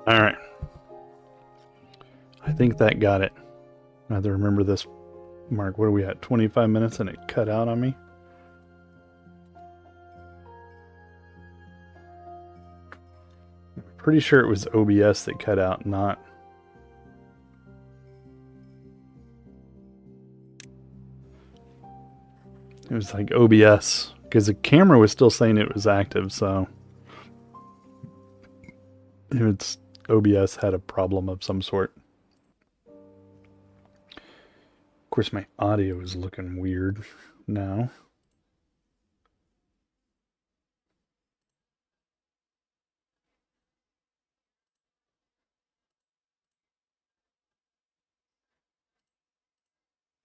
All right. I think that got it. I have to remember this. Mark, what are we at? 25 minutes and it cut out on me? I'm pretty sure it was OBS that cut out, not... It was like OBS, because the camera was still saying it was active, so... It's OBS had a problem of some sort. Of course, my audio is looking weird now.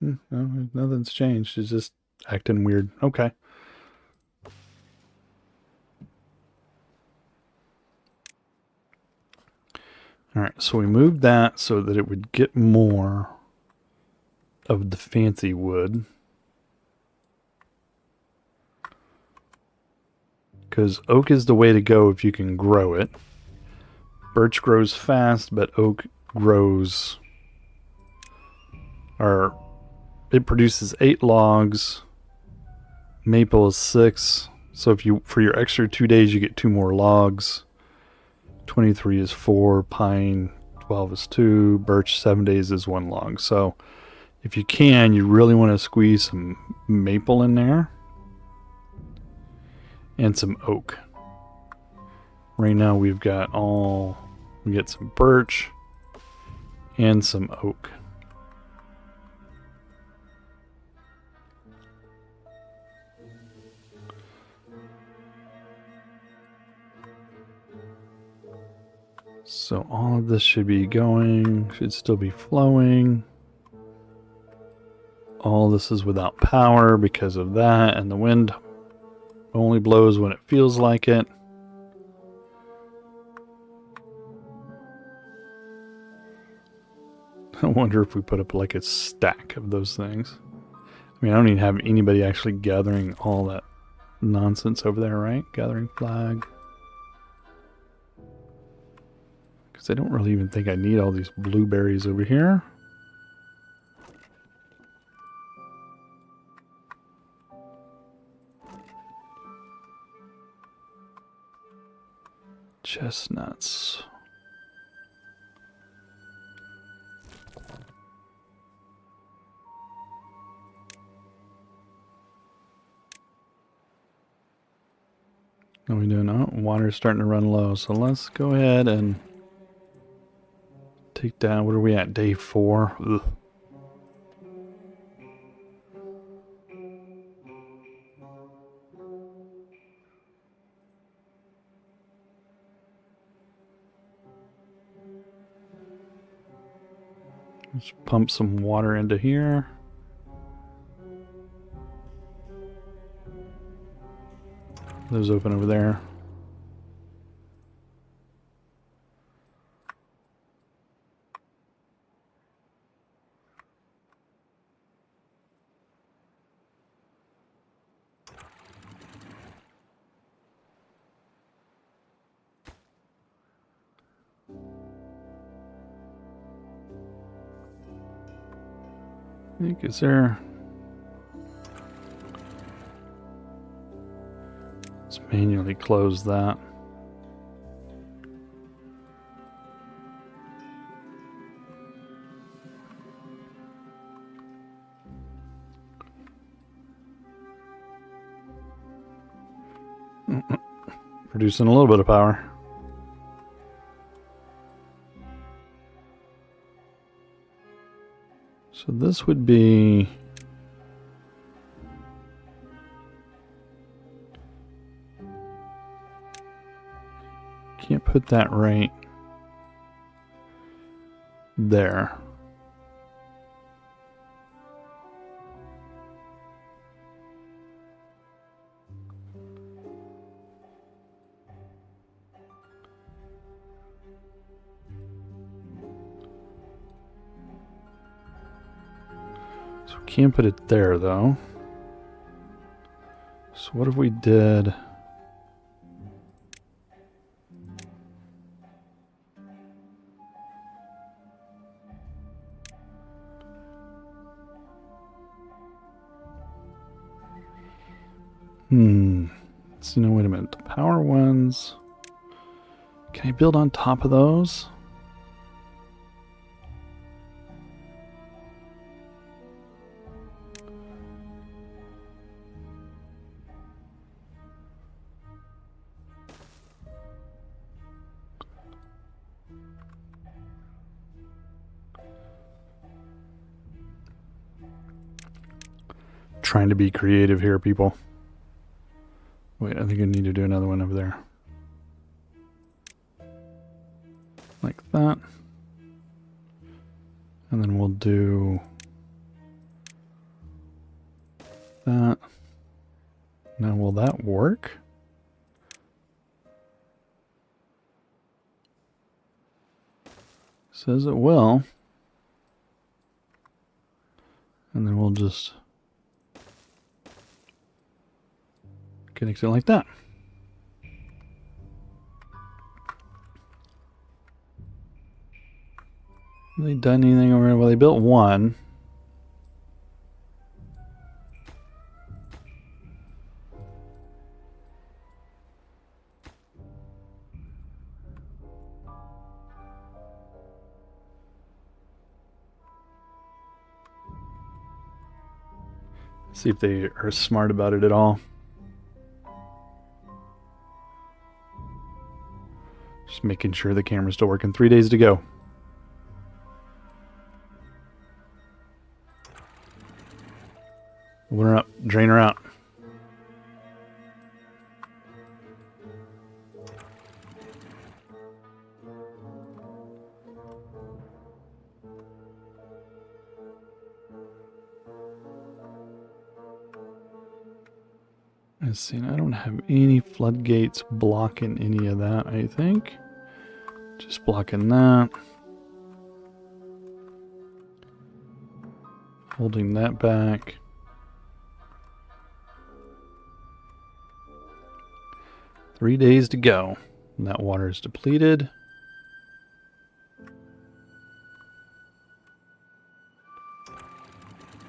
No, nothing's changed. It's just acting weird. Okay. All right, so we moved that so that it would get more of the fancy wood. Because oak is the way to go if you can grow it. Birch grows fast, but oak grows... Or it produces 8 logs. Maple is 6. So if you, for your extra 2 days, you get 2 more logs. 23 is 4. Pine 12 is 2. Birch 7 days is 1 log. So if you can, you really want to squeeze some maple in there. And some oak. Right now we've got we get some birch and some oak. So all of this should be going, should still be flowing. All this is without power because of that, and the wind only blows when it feels like it. I wonder if we put up like a stack of those things. I mean, I don't even have anybody actually gathering all that nonsense over there, right? Gathering flag. Because I don't really even think I need all these blueberries over here. Chestnuts. What are we doing? Oh, water's starting to run low. So let's go ahead and take down, what are we at? Day 4. Ugh. Let's pump some water into here. Those open over there. I think is there... Let's manually close that. Producing a little bit of power. So this would be... Can't put that right there. So we can't put it there though. So what if we did... So, no, wait a minute. The power ones. Can I build on top of those? Trying to be creative here, people. Wait, I think I need to do another one over there. Like that. And then we'll do that. Now, will that work? Says it will. And then we'll just connect it like that. Have they done anything over here? Well, they built one. See if they are smart about it at all. Just making sure the camera's still working. 3 days to go. Open her up. Drain her out. Let's see. I don't have any floodgates blocking any of that, I think. Just blocking that. Holding that back. Three days to go. And that water is depleted.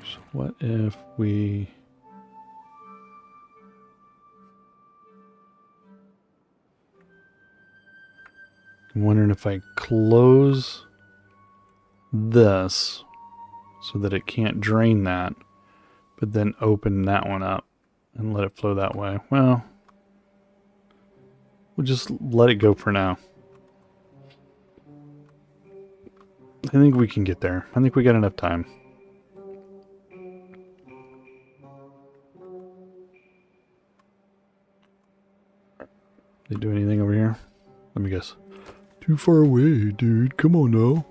So what if we... I'm wondering if I close this so that it can't drain that, but then open that one up and let it flow that way. Well, we'll just let it go for now. I think we can get there. I think we got enough time. They do anything over here? Let me guess. Too far away, dude. Come on now.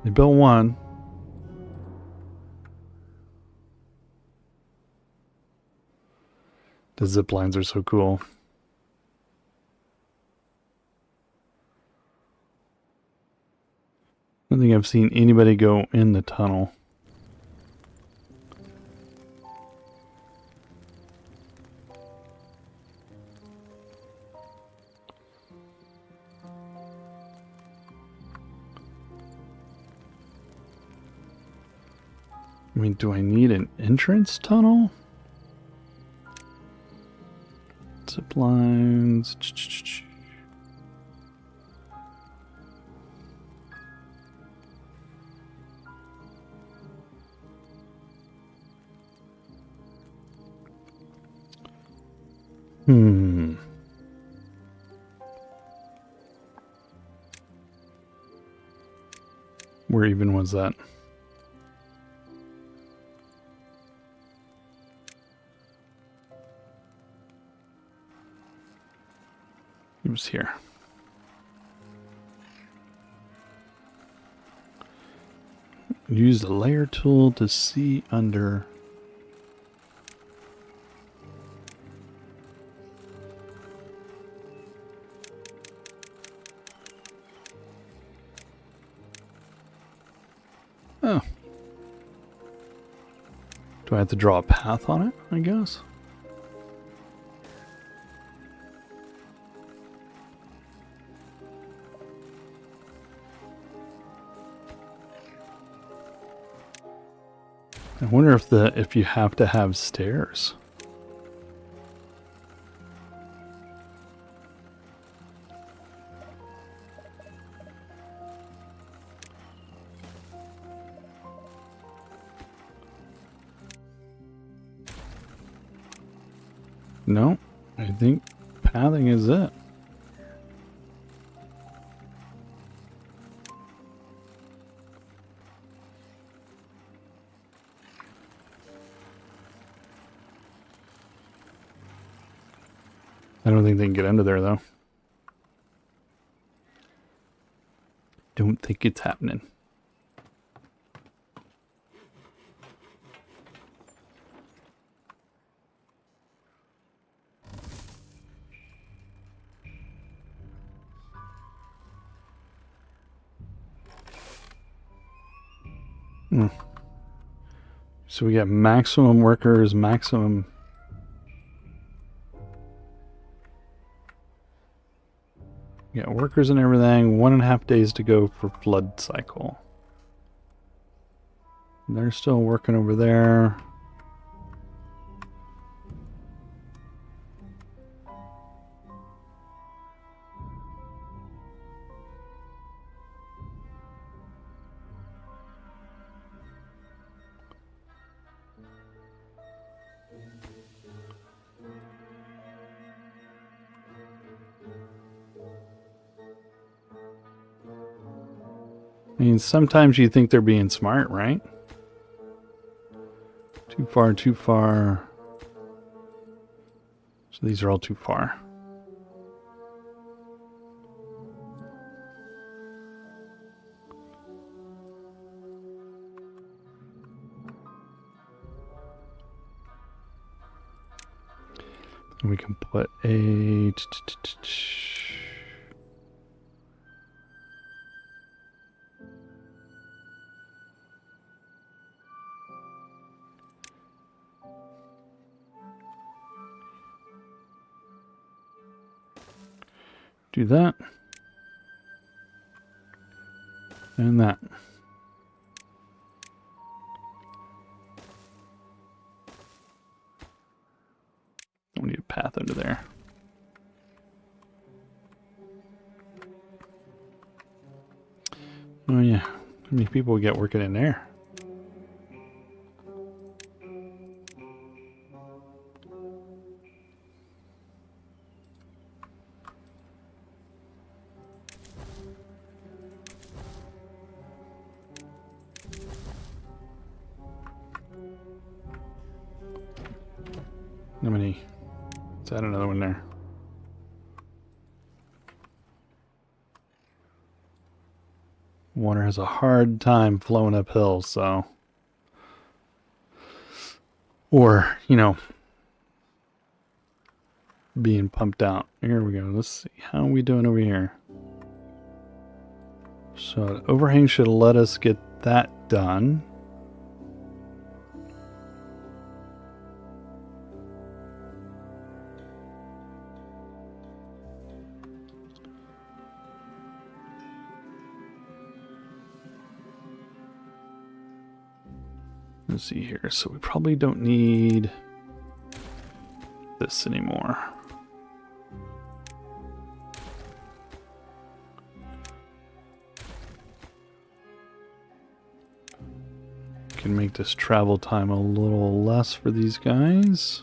They built one. The ziplines are so cool. I don't think I've seen anybody go in the tunnel. I mean, do I need an entrance tunnel? Ziplines. Where even was that? It was here. Use the layer tool to see under. Oh. Do I have to draw a path on it, I guess? I wonder if you have to have stairs. No, I think pathing is it. I don't think they can get under there, though. Don't think it's happening. So we got maximum workers, maximum... Yeah, workers and everything. 1.5 days to go for flood cycle. They're still working over there. I mean, sometimes you think they're being smart, right? Too far, too far. So these are all too far. And we can put a... Do that. And that. Don't need a path under there. Oh yeah. How many people we get working in there? How many? Let's add another one there. Water has a hard time flowing uphill, so... Or, you know, being pumped out. Here we go. Let's see. How are we doing over here? So, the overhang should let us get that done. Let's see here. So we probably don't need this anymore. Can make this travel time a little less for these guys.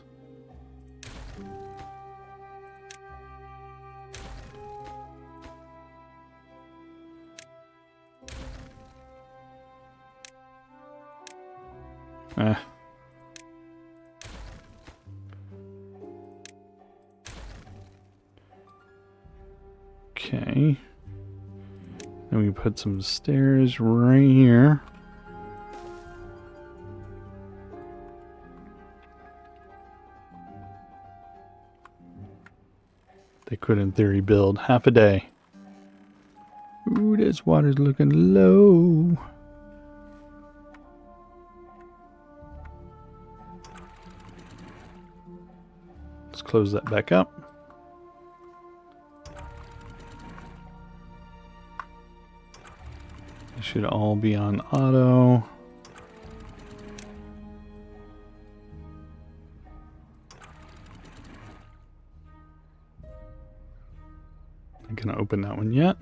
Okay. Then we put some stairs right here. They could, in theory, build half a day. Ooh, this water's looking low. Let's close that back up. They should all be on auto. gonna open that one yet.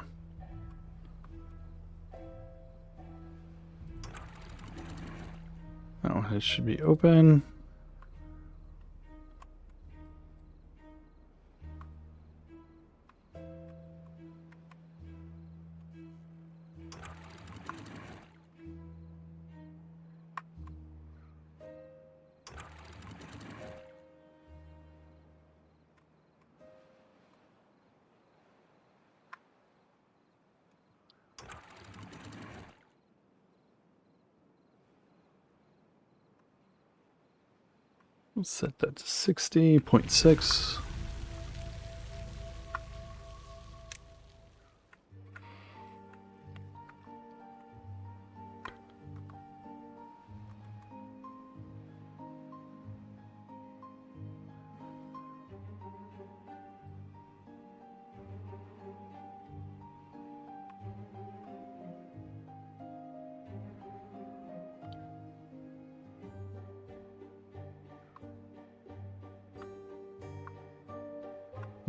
Oh, it should be open. We'll set that to 60.6.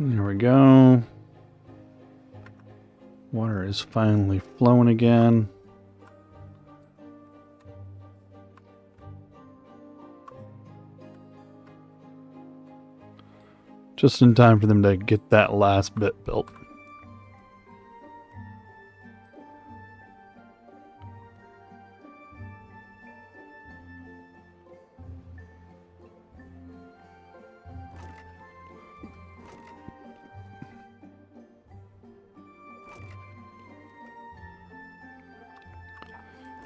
There we go. Water is finally flowing again. Just in time for them to get that last bit built.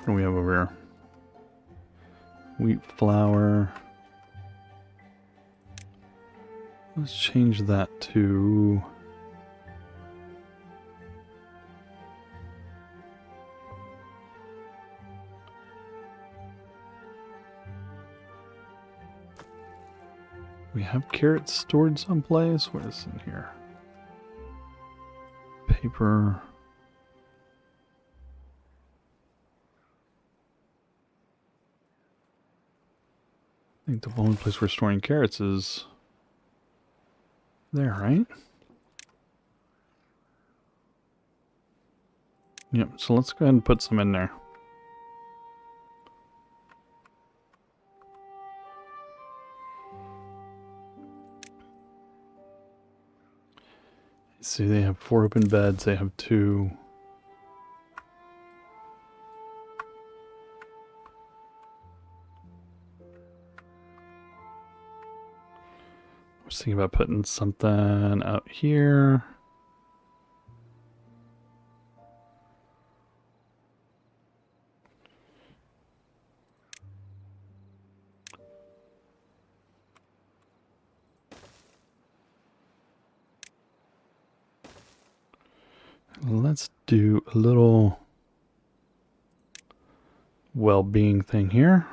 What do we have over here? Wheat flour. Let's change that to... We have carrots stored someplace. What is in here? Paper. I think the only place we're storing carrots is there, right? Yep, so let's go ahead and put some in there. See, they have 4 open beds, they have 2. I was thinking about putting something out here. Let's do a little well-being thing here.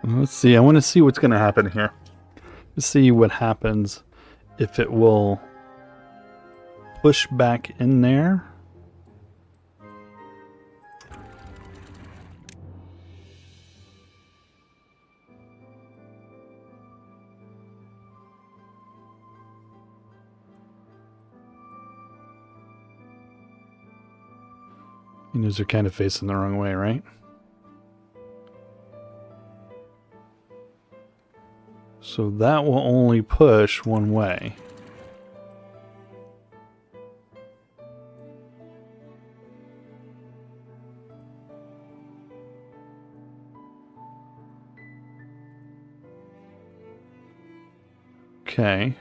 Let's see, I want to see what's going to happen here. Let's see what happens if it will push back in there. And those are kind of facing the wrong way, right? So that will only push one way. Okay.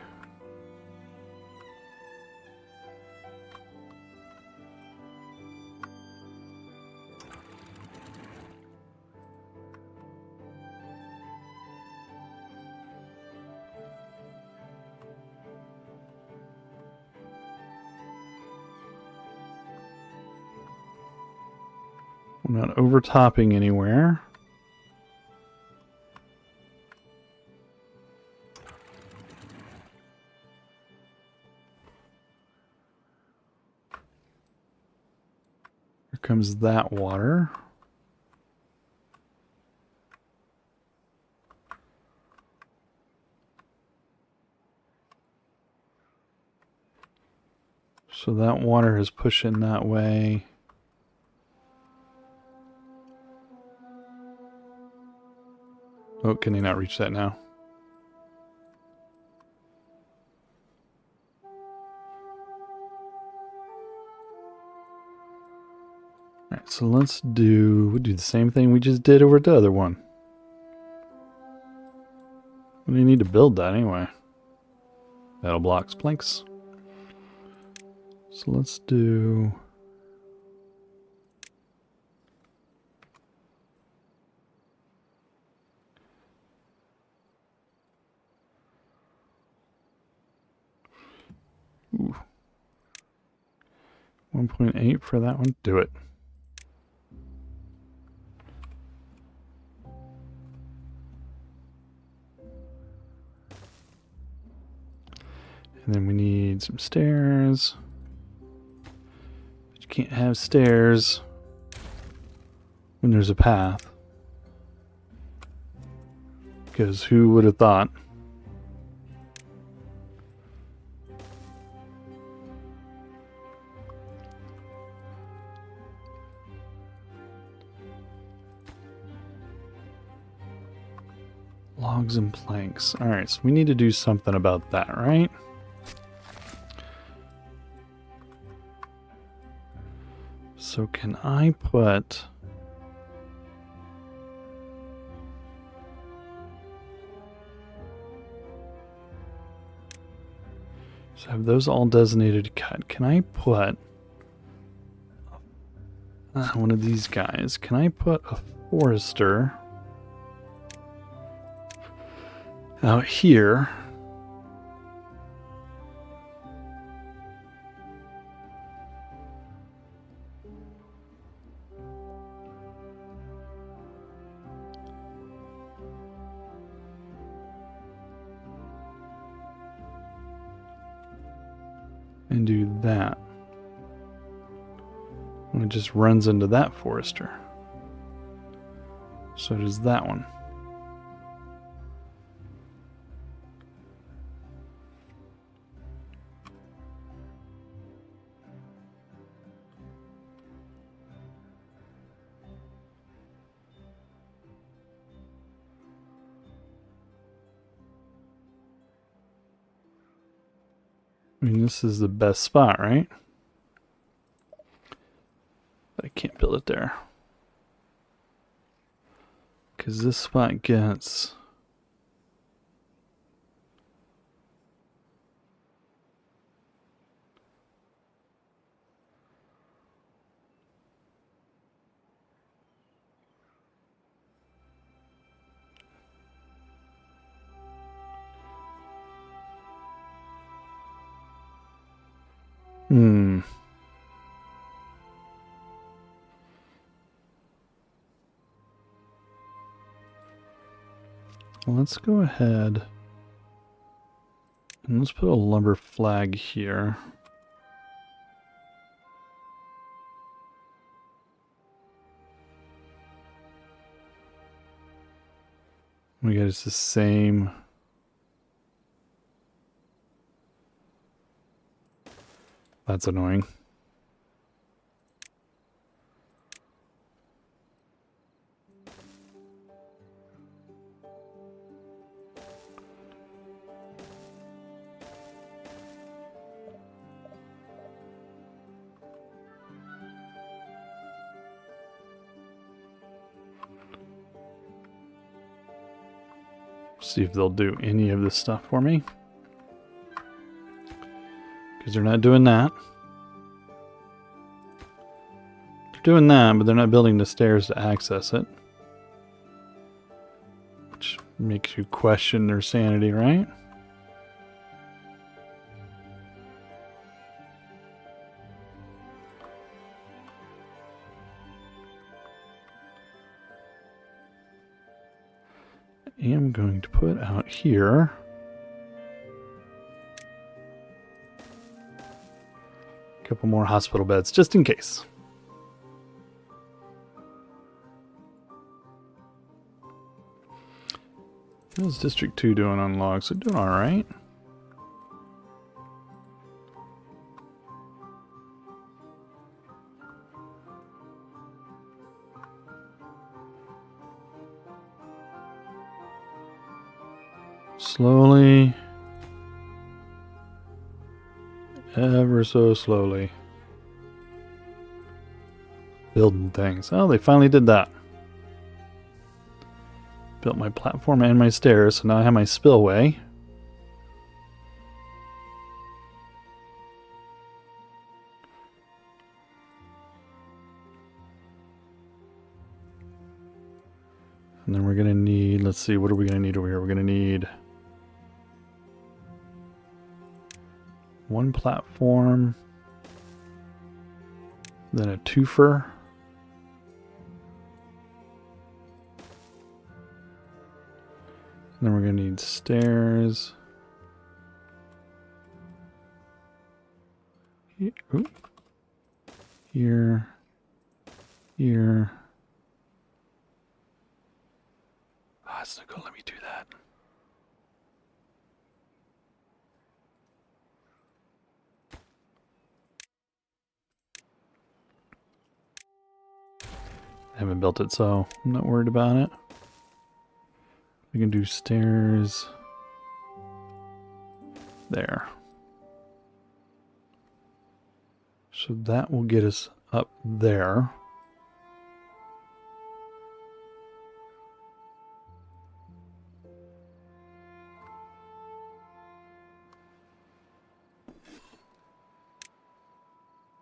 We're not overtopping anywhere. Here comes that water. So that water is pushing that way. Oh, can he not reach that now? Alright, so we'll do the same thing we just did over the other one. What do you need to build that anyway? Metal blocks, planks. So let's do... Ooh. 1.8 for that one. Do it. And then we need some stairs. But you can't have stairs when there's a path. Because who would have thought? Logs and planks. Alright, so we need to do something about that, right? So can I put... So have those all designated to cut. Can I put... one of these guys. Can I put a forester... out here, and do that. And it just runs into that forester. So does that one. I mean, this is the best spot, right? But I can't build it there. Because this spot gets... Let's go ahead and let's put a lumber flag here. We got it's the same. That's annoying. See if they'll do any of this stuff for me. Because they're not doing that. They're doing that, but they're not building the stairs to access it. Which makes you question their sanity, right? I am going to put out here a couple more hospital beds, just in case. How's District 2 doing on logs? They're doing alright. Slowly. Ever so slowly. Building things. Oh, they finally did that. Built my platform and my stairs, so now I have my spillway. And then we're going to need, let's see, what are we going to need over here? We're going to need one platform, then a twofer. And then we're going to need stairs. Here, here, here. Ah, it's not going to let me do that. I haven't built it, so I'm not worried about it. We can do stairs there. So that will get us up there.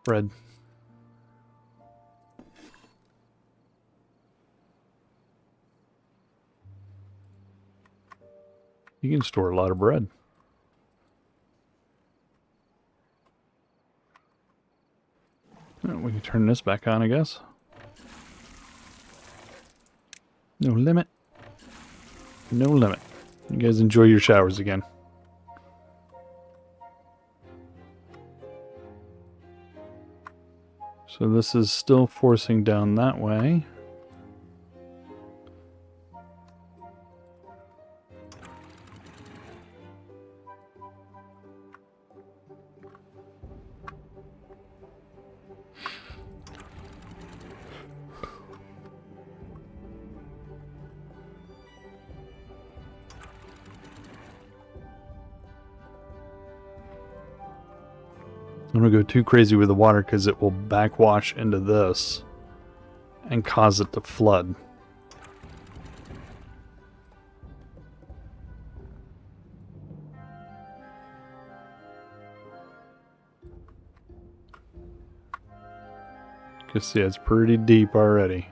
Bread. You can store a lot of bread. Oh, we can turn this back on, I guess. No limit. No limit. You guys enjoy your showers again. So this is still forcing down that way. I'm going to go too crazy with the water because it will backwash into this and cause it to flood. You can see it's pretty deep already.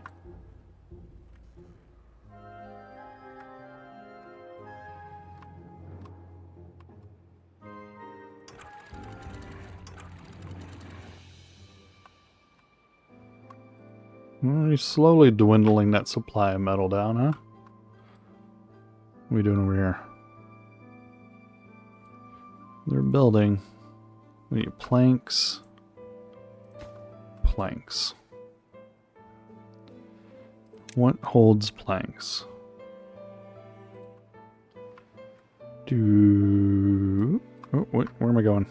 We're slowly dwindling that supply of metal down, huh? What are we doing over here? They're building. We need planks. Planks. What holds planks? Oh, wait, where am I going?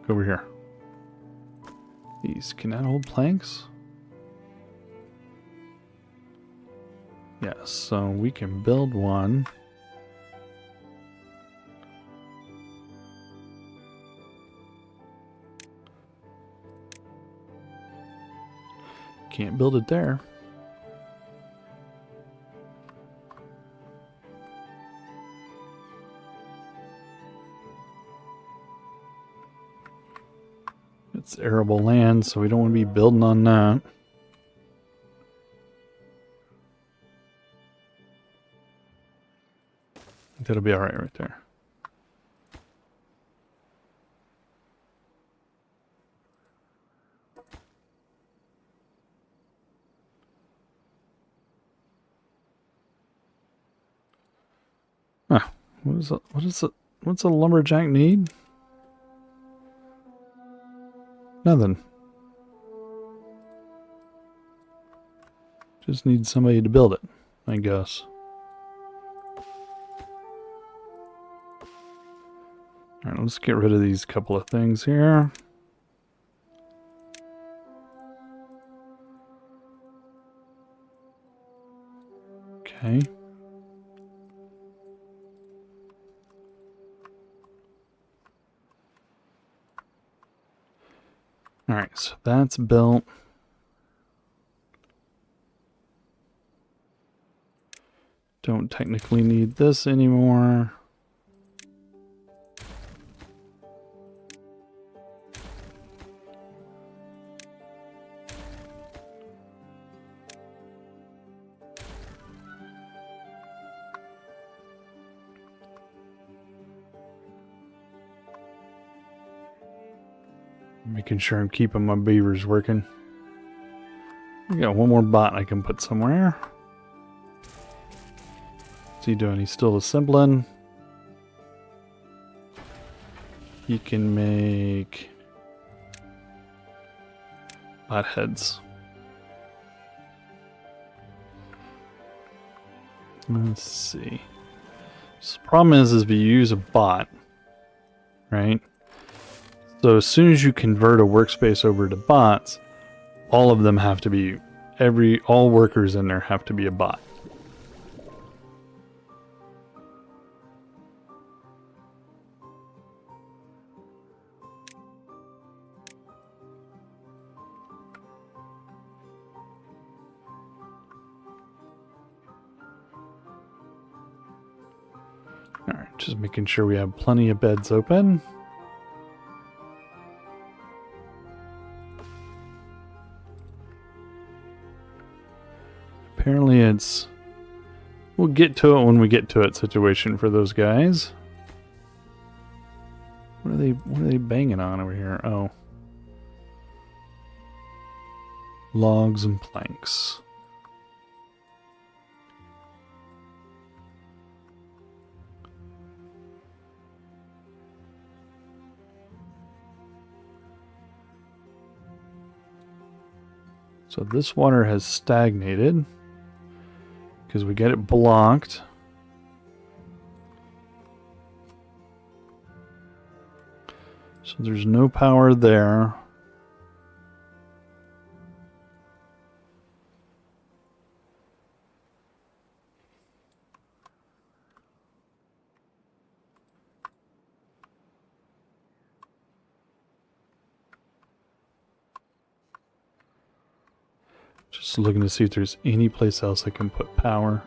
Go over here. These cannot hold planks? Yes, so we can build one. Can't build it there. It's arable land, so we don't want to be building on that. That'll be alright right there. Ah, what's a lumberjack need? Nothing. Just need somebody to build it, I guess. Alright, let's get rid of these couple of things here. Okay. Alright, so that's built. Don't technically need this anymore. Making sure I'm keeping my beavers working. We got one more bot I can put somewhere. What's he doing? He's still assembling. He can make bot heads. Let's see. So the problem is if you use a bot, right? So as soon as you convert a workspace over to bots, all of them have to be, all workers in there have to be a bot. Alright, just making sure we have plenty of beds open. Apparently it's, we'll get to it when we get to it situation for those guys. What are they banging on over here? Oh. Logs and planks. So this water has stagnated because we get it blocked. So there's no power there. Just looking to see if there's any place else I can put power.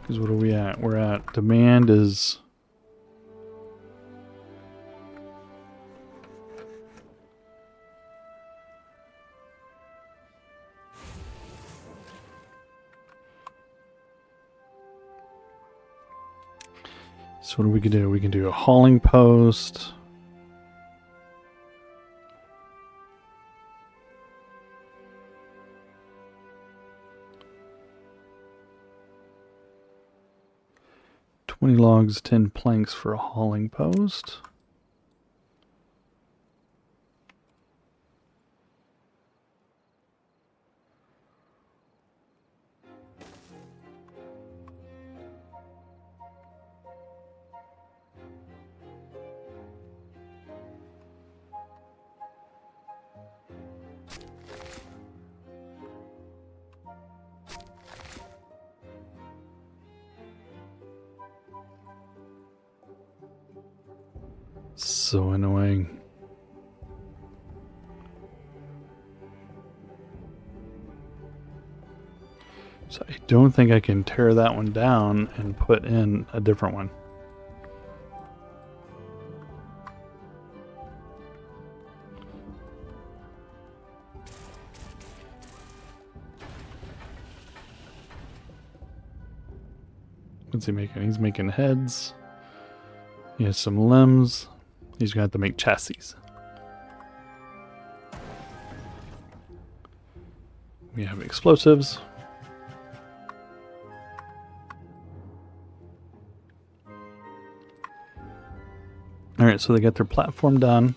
Because what are we at? We're at demand is... So what do we can do? We can do a hauling post. "20 logs, 10 planks for a hauling post." So annoying. So I don't think I can tear that one down and put in a different one. What's he making? He's making heads. He has some limbs. He's gonna have to make chassis. We have explosives. Alright, so they got their platform done.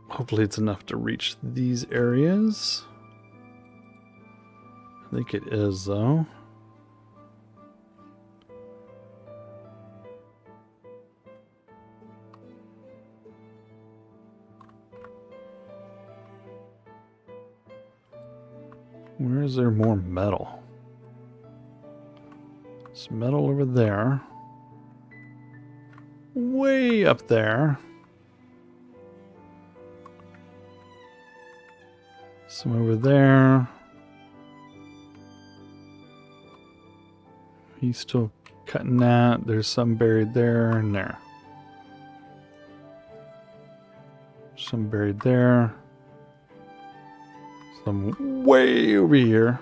Hopefully it's enough to reach these areas. I think it is, though. Where is there more metal? There's metal over there. Way up there. Some over there. He's still cutting that. There's some buried there and there. Some buried there. Some way over here.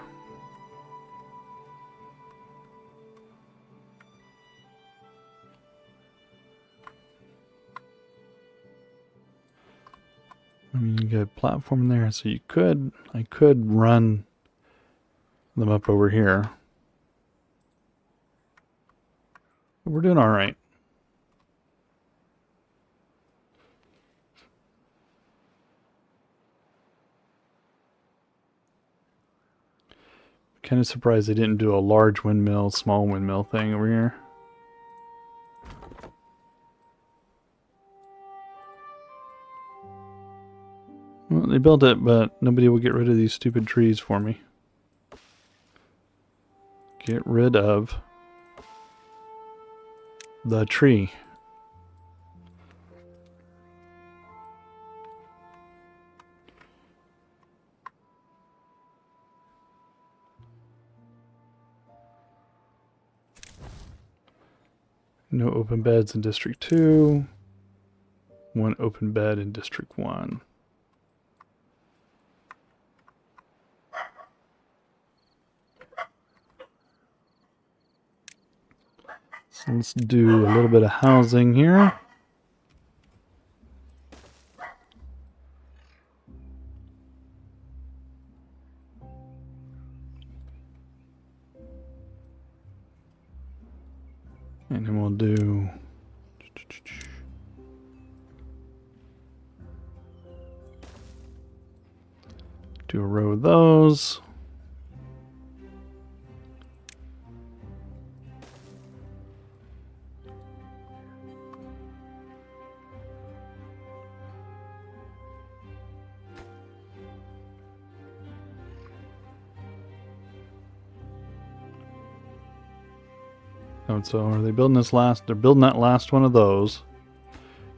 I mean, you got a platform there, so I could run them up over here. But we're doing all right. Kind of surprised they didn't do a large windmill, small windmill thing over here. Well, they built it, but nobody will get rid of these stupid trees for me. Get rid of the tree. No open beds in District 2. One open bed in District 1. So let's do a little bit of housing here. And then we'll do a row of those. And so are they building this last? They're building that last one of those.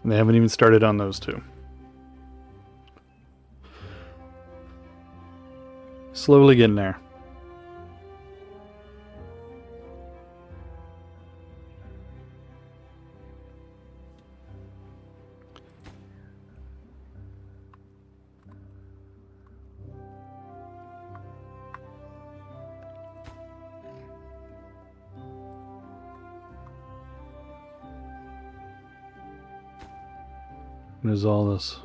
And they haven't even started on those two. Slowly getting there. There's all this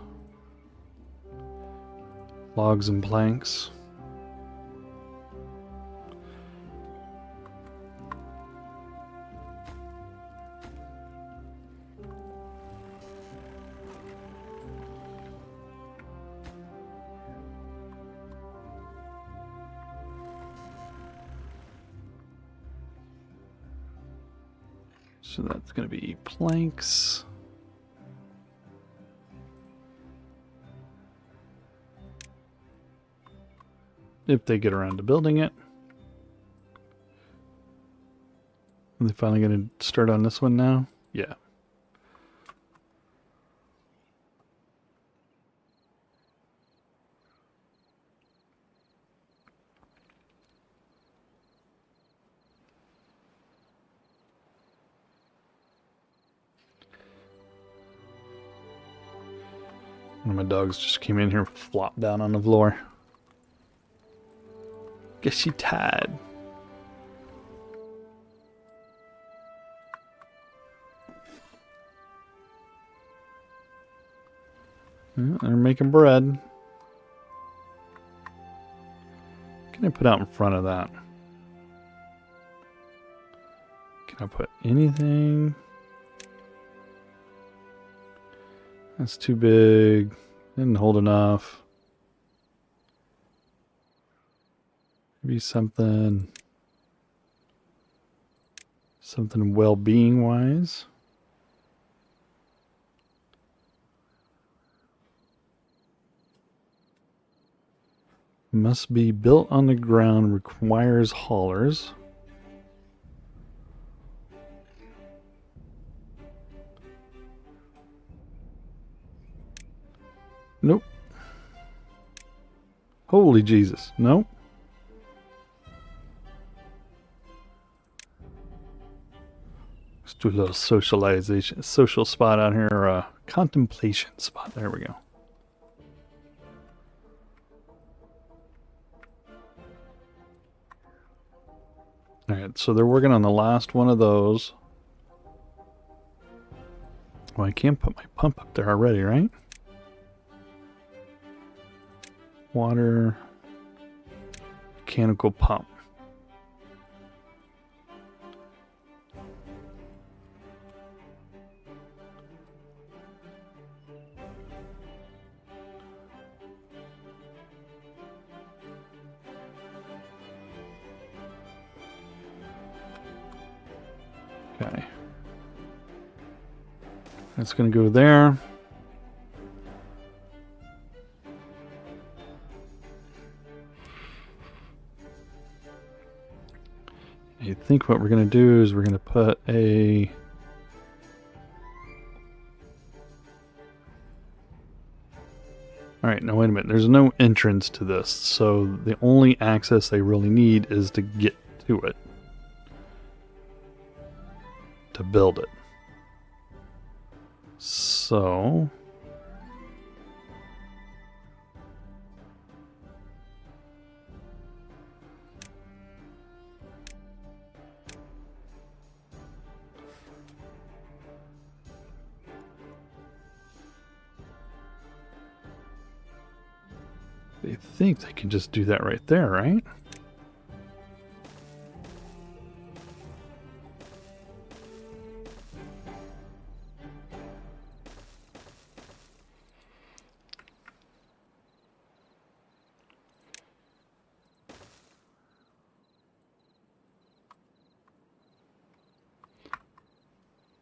logs and planks. So that's going to be planks. If they get around to building it. Are they finally going to start on this one now? Yeah. One of my dogs just came in here and flopped down on the floor. Guess she tied. Yeah, they're making bread. What can I put out in front of that? Can I put anything? That's too big. Didn't hold enough. Maybe something well-being wise. Must be built on the ground, requires haulers. Nope. Holy Jesus. Nope. Let's do a little social spot out here, or a contemplation spot. There we go. Alright, so they're working on the last one of those. Well, I can't put my pump up there already, right? Water, mechanical pump. Okay. That's going to go there. I think what we're going to do is we're going to put a... Alright, now wait a minute. There's no entrance to this, so the only access they really need is to get to it. To build it. So... They think they can just do that right there, right?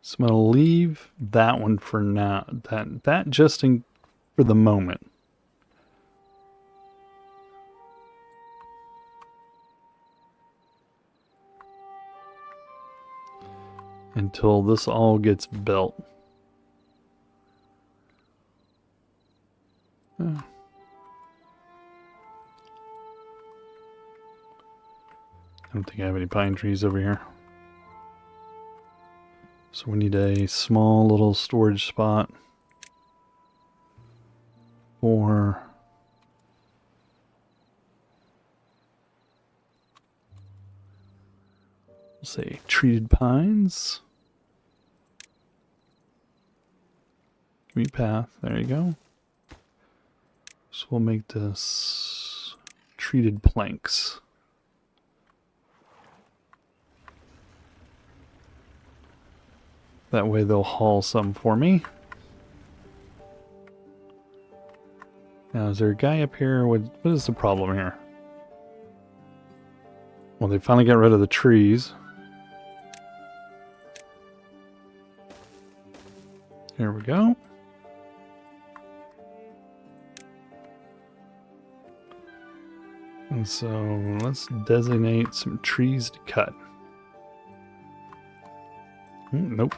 So I'm going to leave that one for now. That just for the moment. Until this all gets built. I don't think I have any pine trees over here. So we need a small little storage spot for let's say treated pines. Meat path, there you go. So we'll make this treated planks. That way they'll haul some for me. Now is there a guy up here? What is the problem here? Well, they finally got rid of the trees. Here we go. And so let's designate some trees to cut. Nope.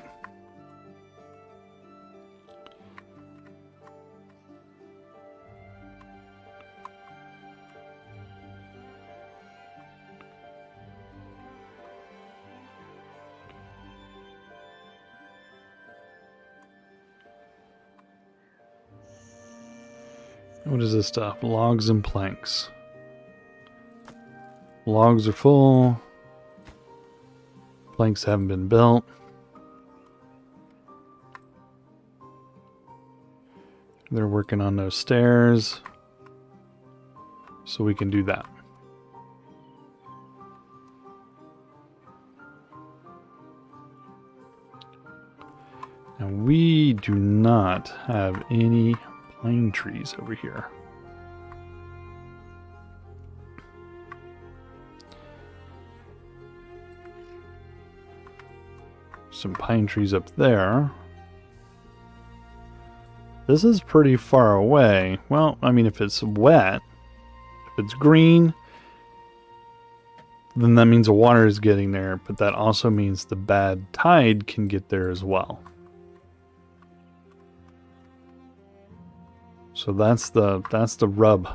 What is this stuff? Logs and planks. Logs are full. Planks haven't been built. They're working on those stairs. So we can do that. And we do not have any pine trees over here. Some pine trees up there. This is pretty far away. Well, I mean, if it's wet, if it's green, then that means the water is getting there, but that also means the bad tide can get there as well. So that's the rub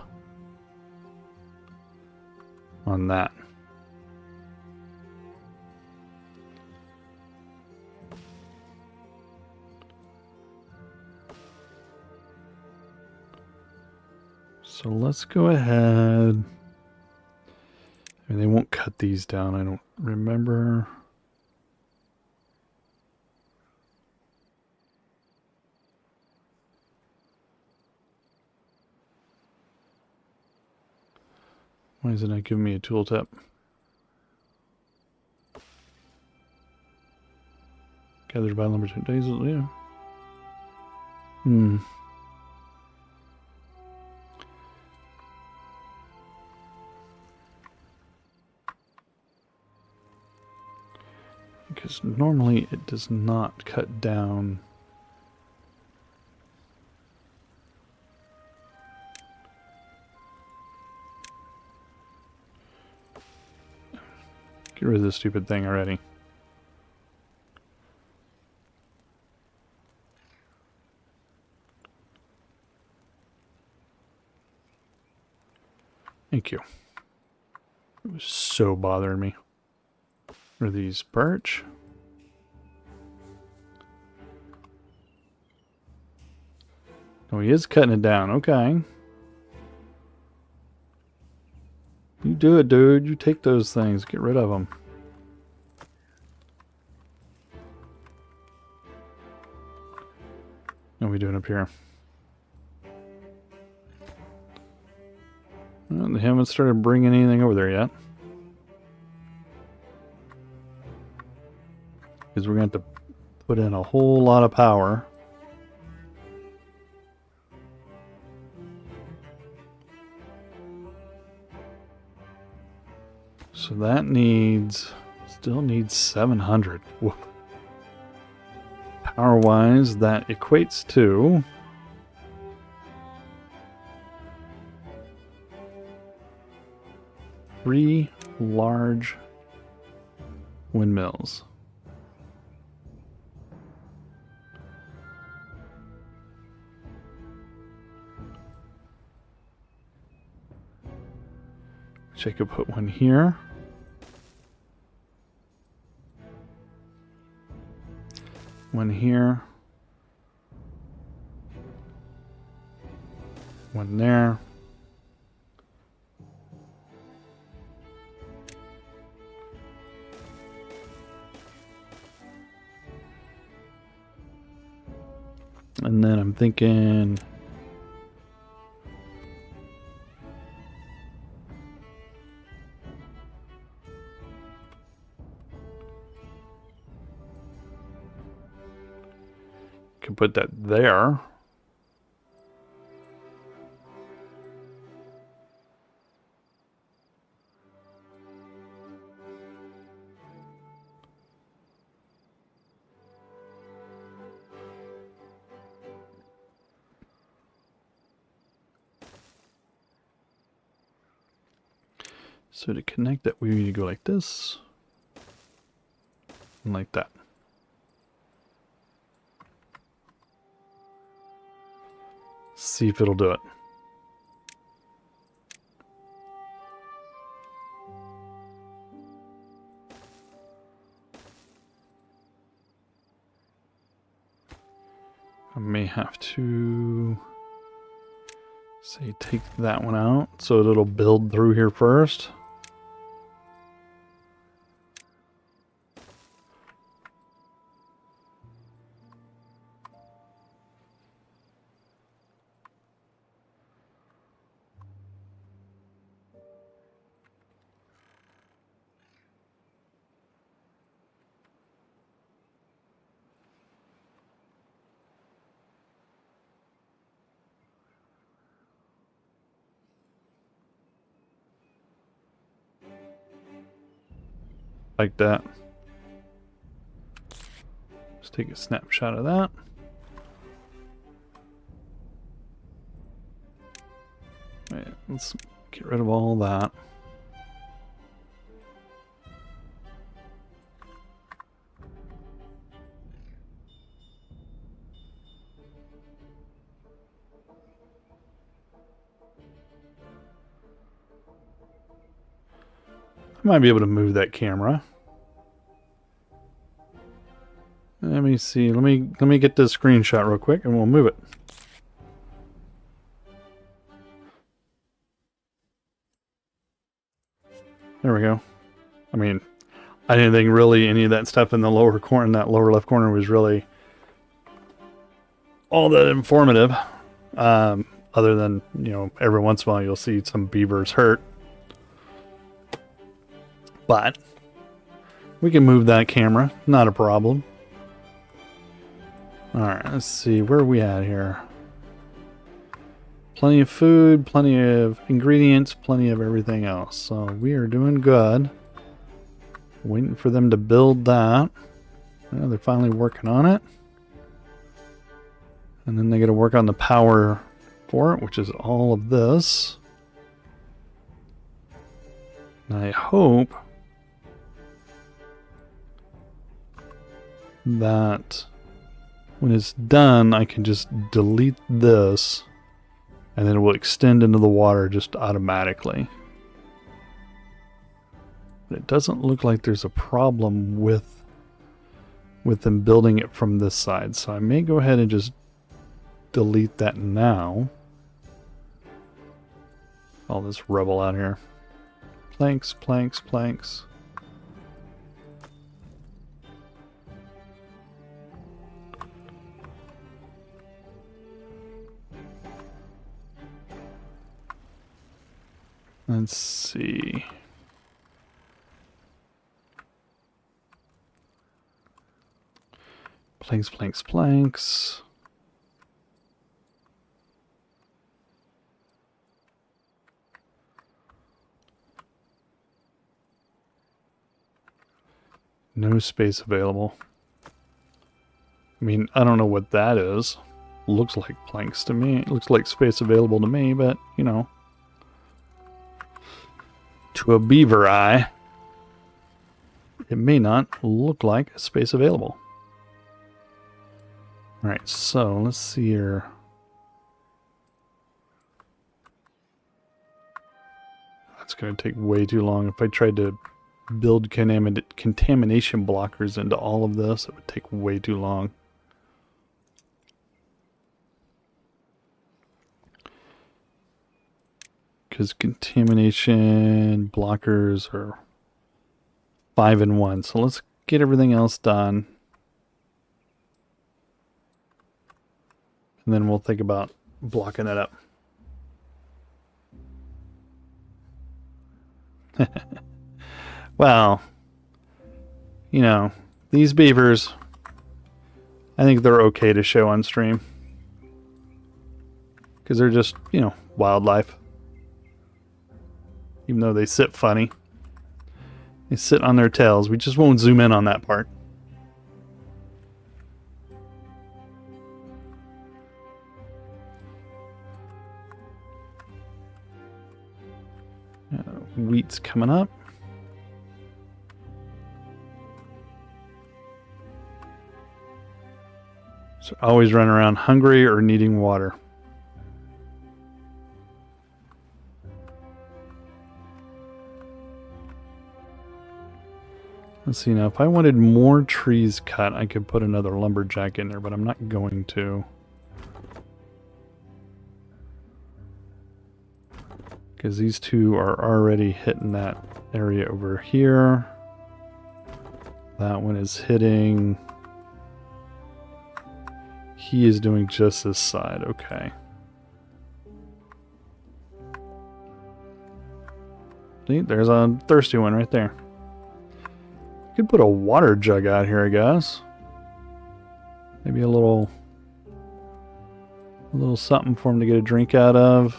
on that. So let's go ahead. I mean, they won't cut these down. I don't remember. Why is it not giving me a tooltip? Gathered by number 2 days. Yeah. Because normally it does not cut down. Get rid of this stupid thing already. Thank you. It was so bothering me. Are these birch? Oh, he is cutting it down. Okay. You do it, dude. You take those things. Get rid of them. What are we doing up here? Well, they haven't started bringing anything over there yet. Because we're going to have to put in a whole lot of power. So that still needs 700. Whoop. Power-wise, that equates to 3 large windmills. Which I could put one here. One here. One there. And then I'm thinking can put that there. So to connect that, we need to go like this and like that. See if it'll do it. I may have to say take that one out so it'll build through here first. like that. Let's take a snapshot of that. Right, let's get rid of all that. I might be able to move that camera. Let me see. Let me get this screenshot real quick and we'll move it. There we go. I mean, I didn't think really any of that stuff in the lower corner, in that lower left corner, was really all that informative. Other than, you know, every once in a while you'll see some beavers hurt. But we can move that camera, not a problem. Alright, let's see, where are we at here? Plenty of food, plenty of ingredients, plenty of everything else. So we are doing good. Waiting for them to build that. Yeah, they're finally working on it. And then they got to work on the power for it, which is all of this. And I hope that when it's done, I can just delete this and then it will extend into the water just automatically. But it doesn't look like there's a problem with them building it from this side. So I may go ahead and just delete that now. All this rubble out here. Planks, planks, planks. Let's see. Planks, planks, planks. No space available. I mean, I don't know what that is. Looks like planks to me. It looks like space available to me, but, you know. To a beaver eye, it may not look like a space available. Alright, so let's see here. That's going to take way too long. If I tried to build contamination blockers into all of this, it would take way too long. Because contamination blockers are 5 in 1. So let's get everything else done. And then we'll think about blocking that up. Well, you know, these beavers, I think they're okay to show on stream. Because they're just, you know, wildlife. Even though they sit funny. They sit on their tails. We just won't zoom in on that part. Wheat's coming up. So always run around hungry or needing water. Let's see now, if I wanted more trees cut, I could put another lumberjack in there, but I'm not going to. Because these two are already hitting that area over here. That one is hitting. He is doing just this side, okay. See, there's a thirsty one right there. Could put a water jug out here, I guess. Maybe a little something for him to get a drink out of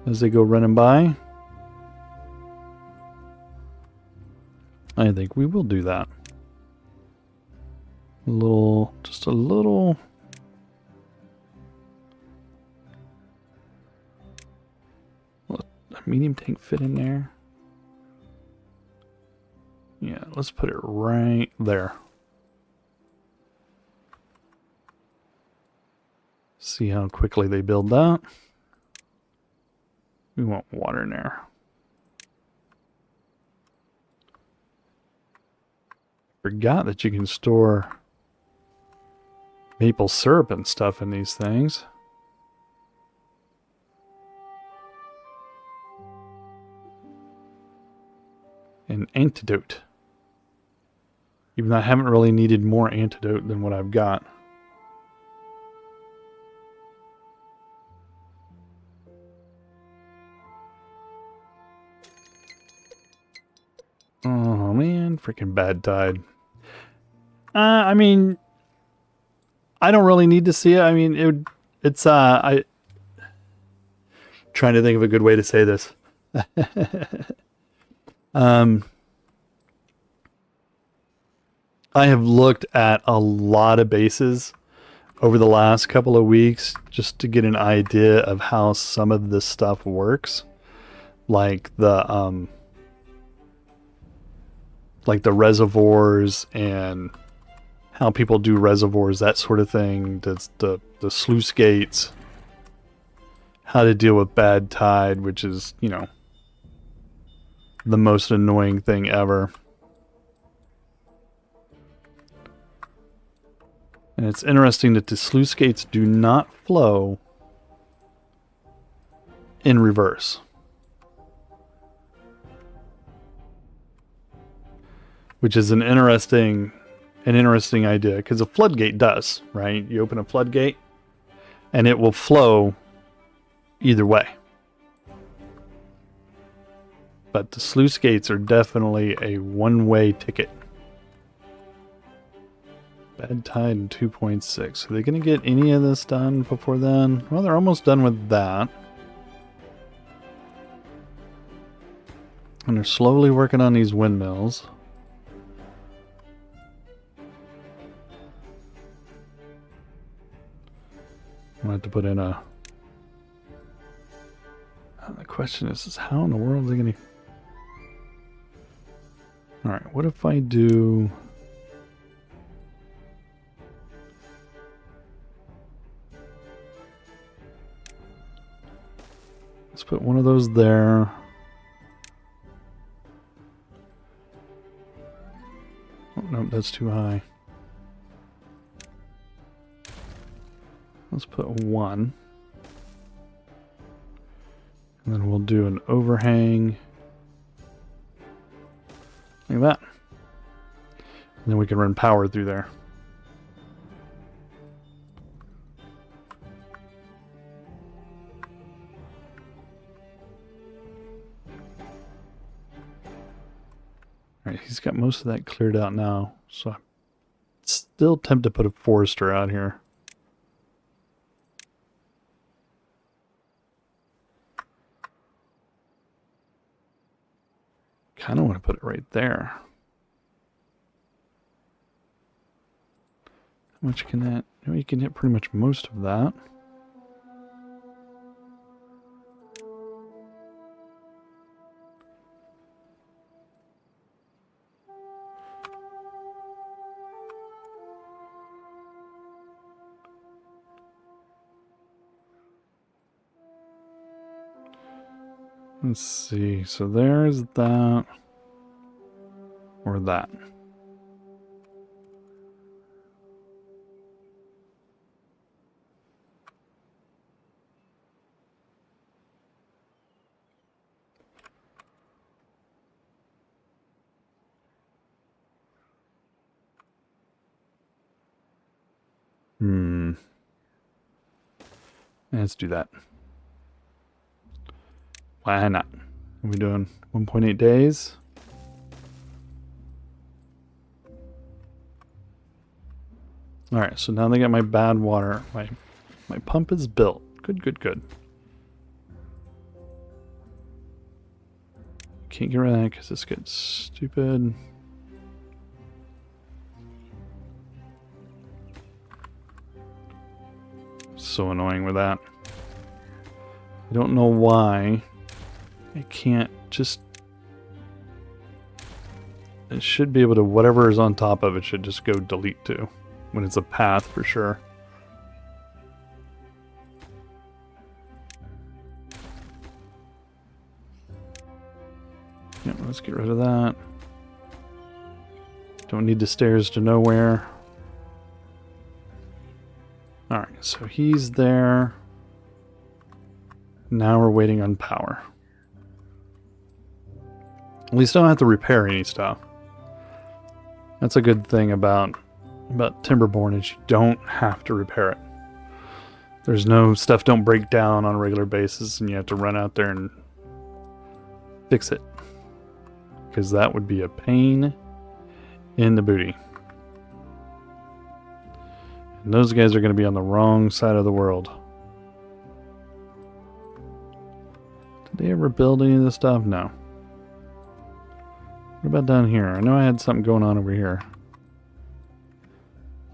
as they go running by. I think we will do that. Just a little. Will a medium tank fit in there? Yeah, let's put it right there. See how quickly they build that. We want water in there. Forgot that you can store maple syrup and stuff in these things. An antidote. Even though I haven't really needed more antidote than what I've got. Oh man, freaking badtide. I mean, I don't really need to see it. I mean, I trying to think of a good way to say this. I have looked at a lot of bases over the last couple of weeks just to get an idea of how some of this stuff works. Like the reservoirs and how people do reservoirs, that sort of thing. The sluice gates, how to deal with bad tide, which is, you know, the most annoying thing ever. And it's interesting that the sluice gates do not flow in reverse. Which is an interesting idea, because a floodgate does, right? You open a floodgate and it will flow either way. But the sluice gates are definitely a one-way ticket. Bad tide in 2.6. Are they going to get any of this done before then? Well, they're almost done with that. And they're slowly working on these windmills. I'm going to have to put in a... The question is how in the world are they going to... Alright, what if I do... Let's put one of those there. Oh, no, that's too high. Let's put one. And then we'll do an overhang. Like that. And then we can run power through there. Alright, he's got most of that cleared out now. So I'm still tempted to put a forester out here. Kind of want to put it right there. How much can that... You know, you can hit pretty much most of that. Let's see, so there's that, or that. Let's do that. Why not? Are we doing 1.8 days? Alright, so now they got my bad water. My pump is built. Good, good, good. Can't get rid of that because this gets stupid. so annoying with that. I don't know why I can't just... It should be able to, whatever is on top of it should just go delete to when it's a path for sure. Yeah, let's get rid of that. Don't need the stairs to nowhere. Alright, so he's there. Now we're waiting on power. At least I don't have to repair any stuff. That's a good thing about Timberborn is you don't have to repair it. There's no stuff don't break down on a regular basis and you have to run out there and fix it. Because that would be a pain in the booty. And those guys are going to be on the wrong side of the world. Did they ever build any of this stuff? No. What about down here? I know I had something going on over here.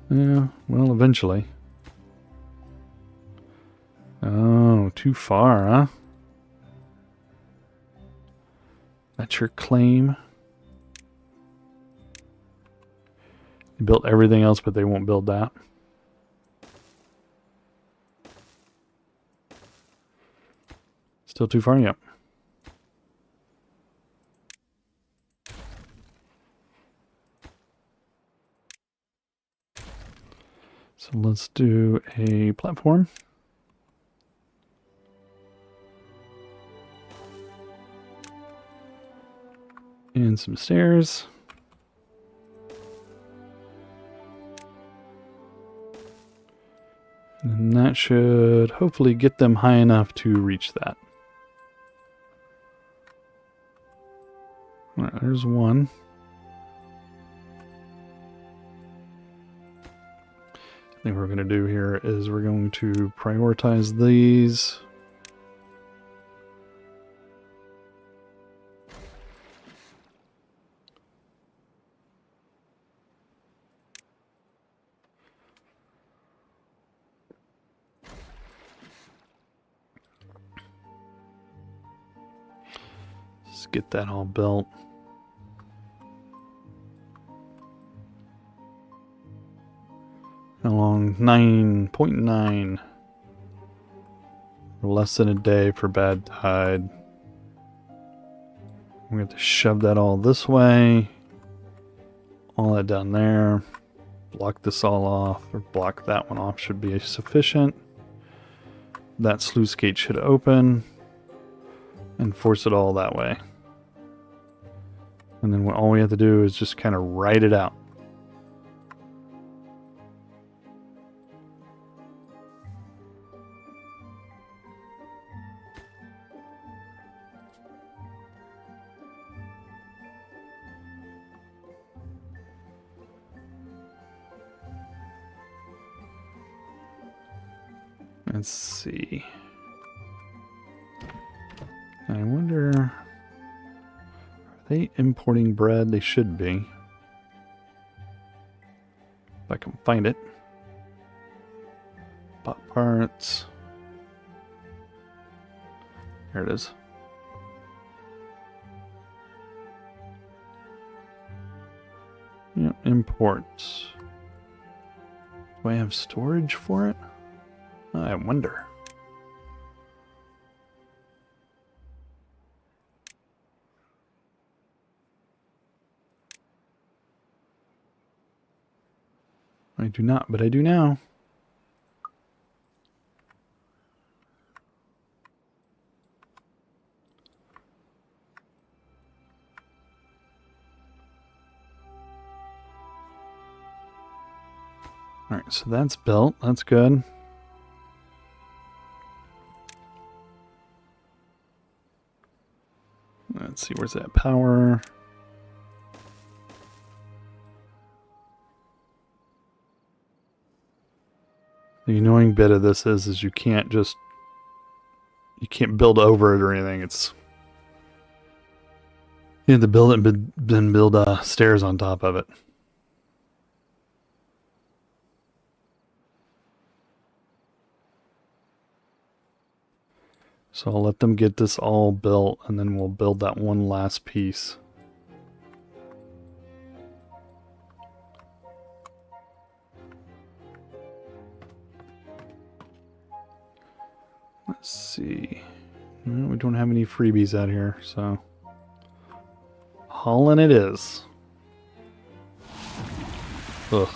Yeah, well, eventually. Oh, too far, huh? That's your claim. They built everything else, but they won't build that. Still too far? Yep. So let's do a platform. And some stairs. And that should hopefully get them high enough to reach that. Alright, there's one. I think what we're going to do here is we're going to prioritize these. Let's get that all built. Along 9.9. Less than a day for bad tide. We have to shove that all this way. All that down there. Block this all off, or block that one off should be sufficient. That sluice gate should open. And force it all that way. And then all we have to do is just kind of write it out. Let's see. I wonder, are they importing bread? They should be. If I can find it. Bot parts. There it is. Yeah, imports. Do I have storage for it? I wonder. I do not, but I do now. Alright, so that's built. That's good. Let's see, where's that power? The annoying bit of this is you can't build over it or anything. It's, you have to build it and then build stairs on top of it. So I'll let them get this all built, and then we'll build that one last piece. Let's see. No, we don't have any freebies out here, so hauling it is. Ugh.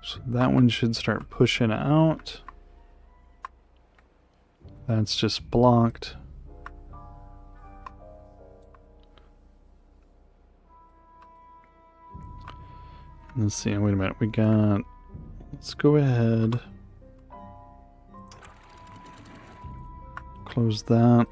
So that one should start pushing out. That's just blocked. Let's see, wait a minute, we got, let's go ahead. Close that.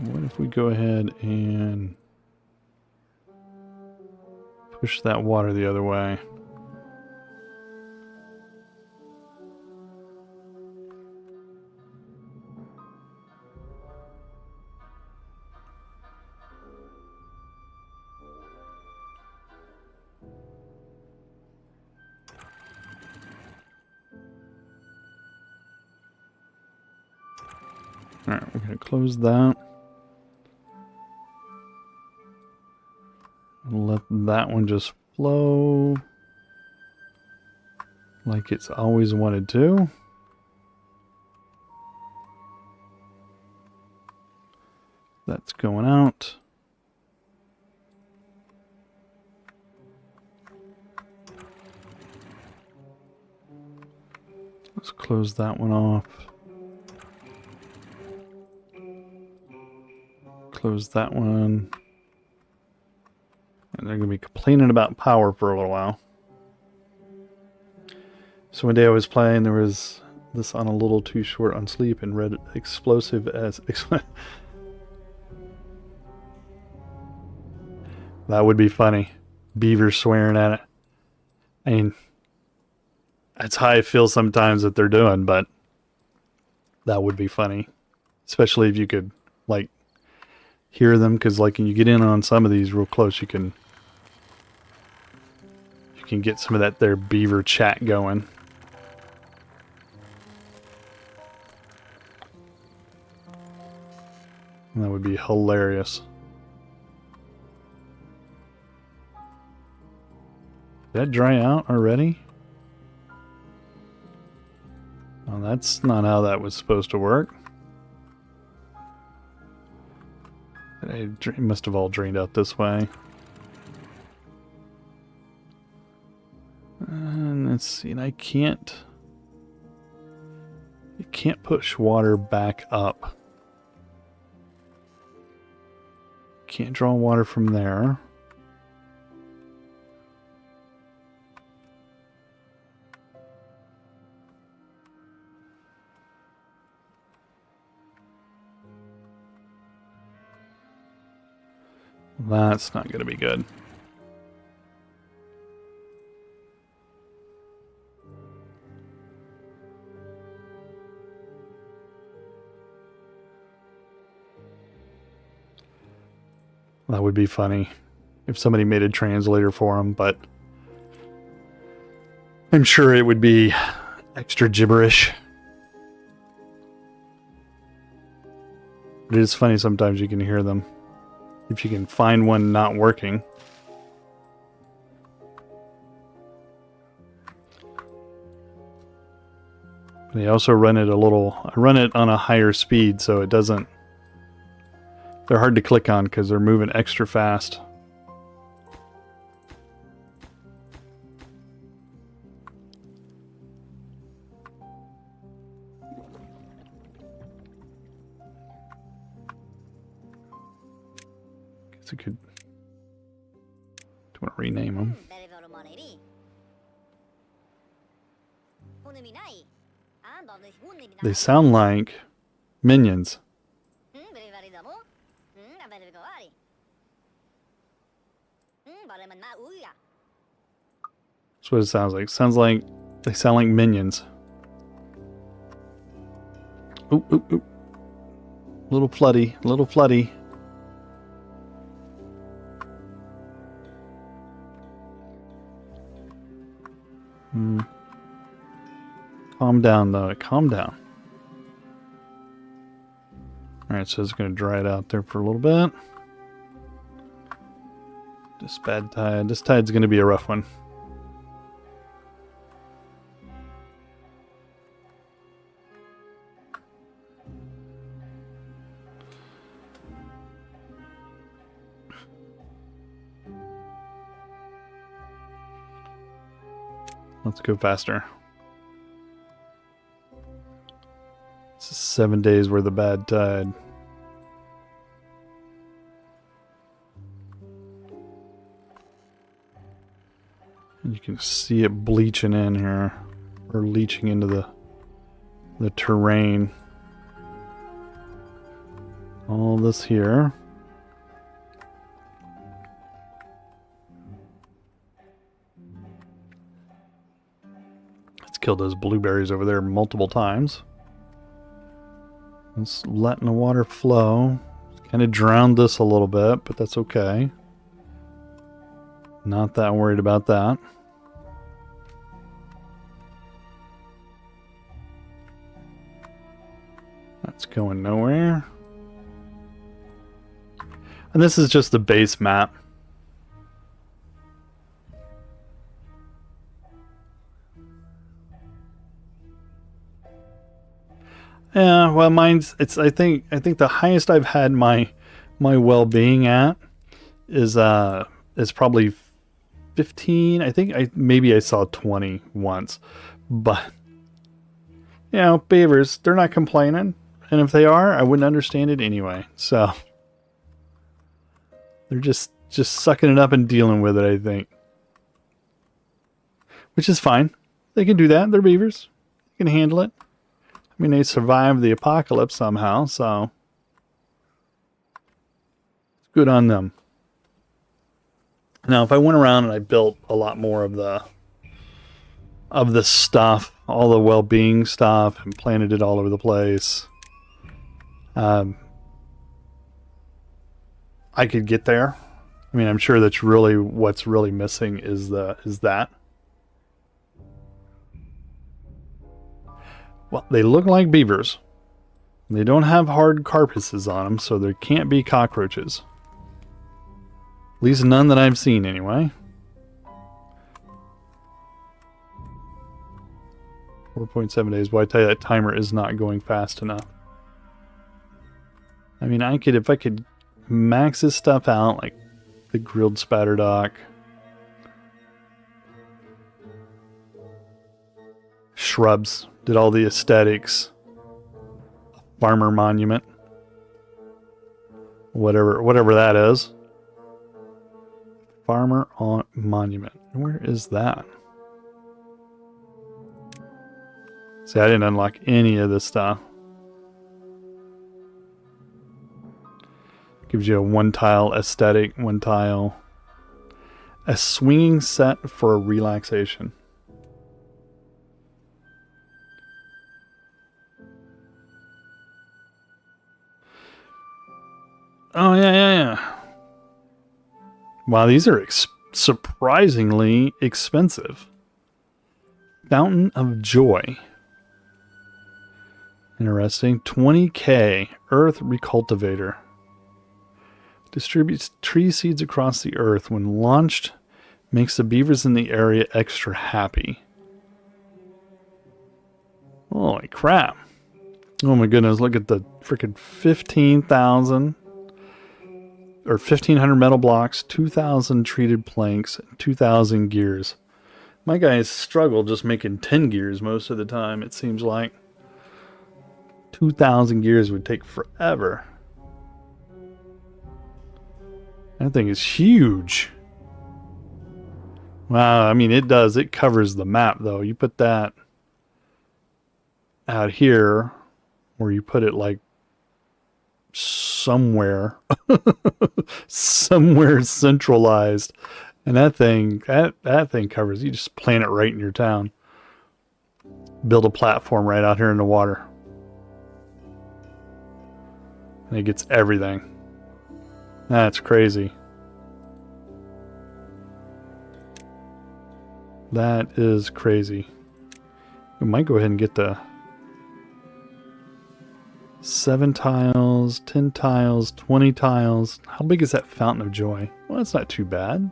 What if we go ahead and push that water the other way? Alright, we're going to close that. Let that one just flow like it's always wanted to. That's going out. Let's close that one off. Close that one. And they're going to be complaining about power for a little while. So one day I was playing, there was this on a little too short on sleep and read explosive as... That would be funny. Beavers swearing at it. I mean, that's how I feel sometimes that they're doing, but that would be funny. Especially if you could, like, hear them, because, like, when you get in on some of these real close, you can get some of that there beaver chat going. And that would be hilarious. Did that dry out already? Oh, that's not how that was supposed to work. It must have all drained out this way. And let's see, and I can't push water back up. Can't draw water from there. That's not going to be good. That would be funny if somebody made a translator for them, but I'm sure it would be extra gibberish. But it is funny sometimes you can hear them. If you can find one not working. They also run it I run it on a higher speed so it doesn't... They're hard to click on because they're moving extra fast. Guess I could... Do you want to rename them? They sound like minions. That's what it sounds like. Sounds like they sound like minions. Oop, oop, oop. Little floody, little floody. Calm down, though. Calm down. Alright, so it's going to dry it out there for a little bit. This bad tide. This tide's going to be a rough one. Let's go faster. This is 7 days worth of bad tide. And you can see it bleaching in here, or leaching into the terrain. All this here. Let's kill those blueberries over there multiple times. Just letting the water flow. Kind of drowned this a little bit, but that's okay. Not that worried about that. That's going nowhere. And this is just the base map. Yeah, well, mine's I think the highest I've had my well-being at is probably 15. I think maybe I saw 20 once. But you know, beavers, they're not complaining, and if they are, I wouldn't understand it anyway. So they're just sucking it up and dealing with it, I think. Which is fine. They can do that. They're beavers. They can handle it. I mean, they survived the apocalypse somehow, so it's good on them. Now, if I went around and I built a lot more of the stuff, all the well-being stuff, and planted it all over the place, I could get there. I mean, I'm sure that's really what's really missing is that. Well, they look like beavers. They don't have hard carapaces on them, so there can't be cockroaches. At least none that I've seen, anyway. 4.7 days. Well, I tell you, that timer is not going fast enough. I mean, if I could max this stuff out, like the grilled spatterdock, shrubs, did all the aesthetics, farmer monument, whatever that is. Farmer on monument. Where is that? See, I didn't unlock any of this stuff. Gives you a one tile aesthetic, one tile. A swinging set for relaxation. Oh, yeah. Wow, these are surprisingly expensive. Fountain of Joy. Interesting. 20k. Earth Recultivator. Distributes tree seeds across the earth. When launched, makes the beavers in the area extra happy. Holy crap. Oh my goodness, look at the freaking 15,000 or 1,500 metal blocks, 2,000 treated planks, 2,000 gears. My guys struggle just making 10 gears most of the time, it seems like. 2,000 gears would take forever. That thing is huge. Wow, I mean, it covers the map, though. You put that out here where you put it like somewhere, somewhere centralized, and that thing covers. You just plant it right in your town. Build a platform right out here in the water, and it gets everything. That's crazy. That is crazy. We might go ahead and get the 7 tiles, 10 tiles, 20 tiles. How big is that Fountain of Joy? Well, that's not too bad.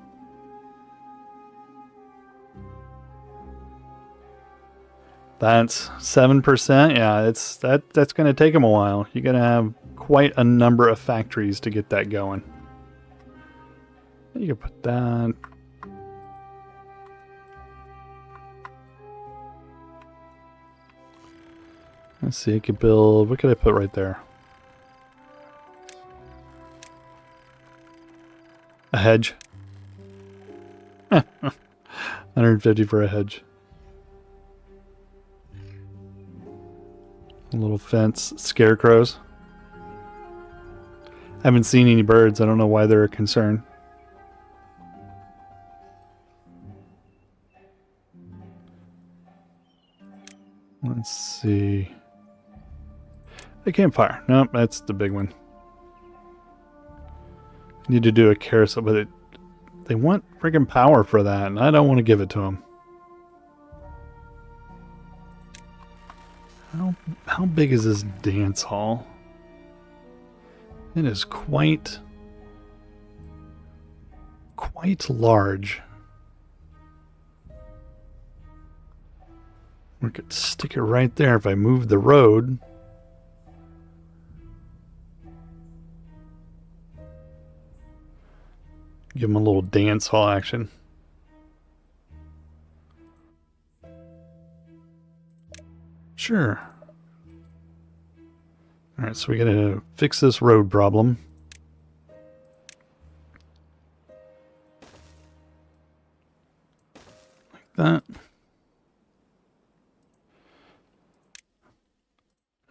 That's 7%. Yeah, that's going to take them a while. You're going to have quite a number of factories to get that going. You can put that. Let's see, I could build, what could I put right there? A hedge. 150 for a hedge. A little fence. Scarecrows. I haven't seen any birds. I don't know why they're a concern. Let's see. A campfire. Nope, that's the big one. Need to do a carousel, but they want friggin' power for that, and I don't want to give it to them. How big is this dance hall? It is quite large. We could stick it right there if I move the road. Give them a little dance hall action. Sure. Alright, so we gotta fix this road problem. Like that.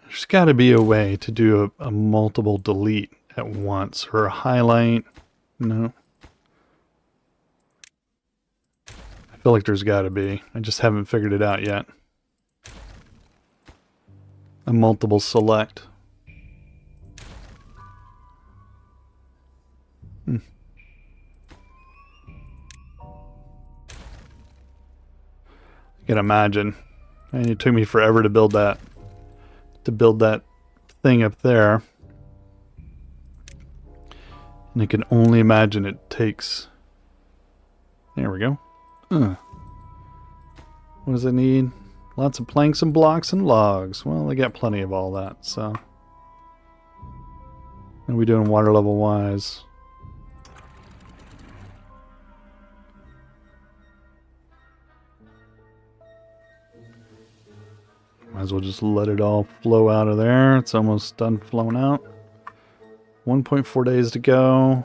There's gotta be a way to do a multiple delete at once, or a highlight. No. I feel like there's gotta be. I just haven't figured it out yet. A multiple select. I can imagine. And it took me forever to build that. Thing up there. And I can only imagine it takes. There we go. What does it need? Lots of planks and blocks and logs. Well, they got plenty of all that, so. What are we doing water level wise? Might as well just let it all flow out of there. It's almost done flowing out. 1.4 days to go.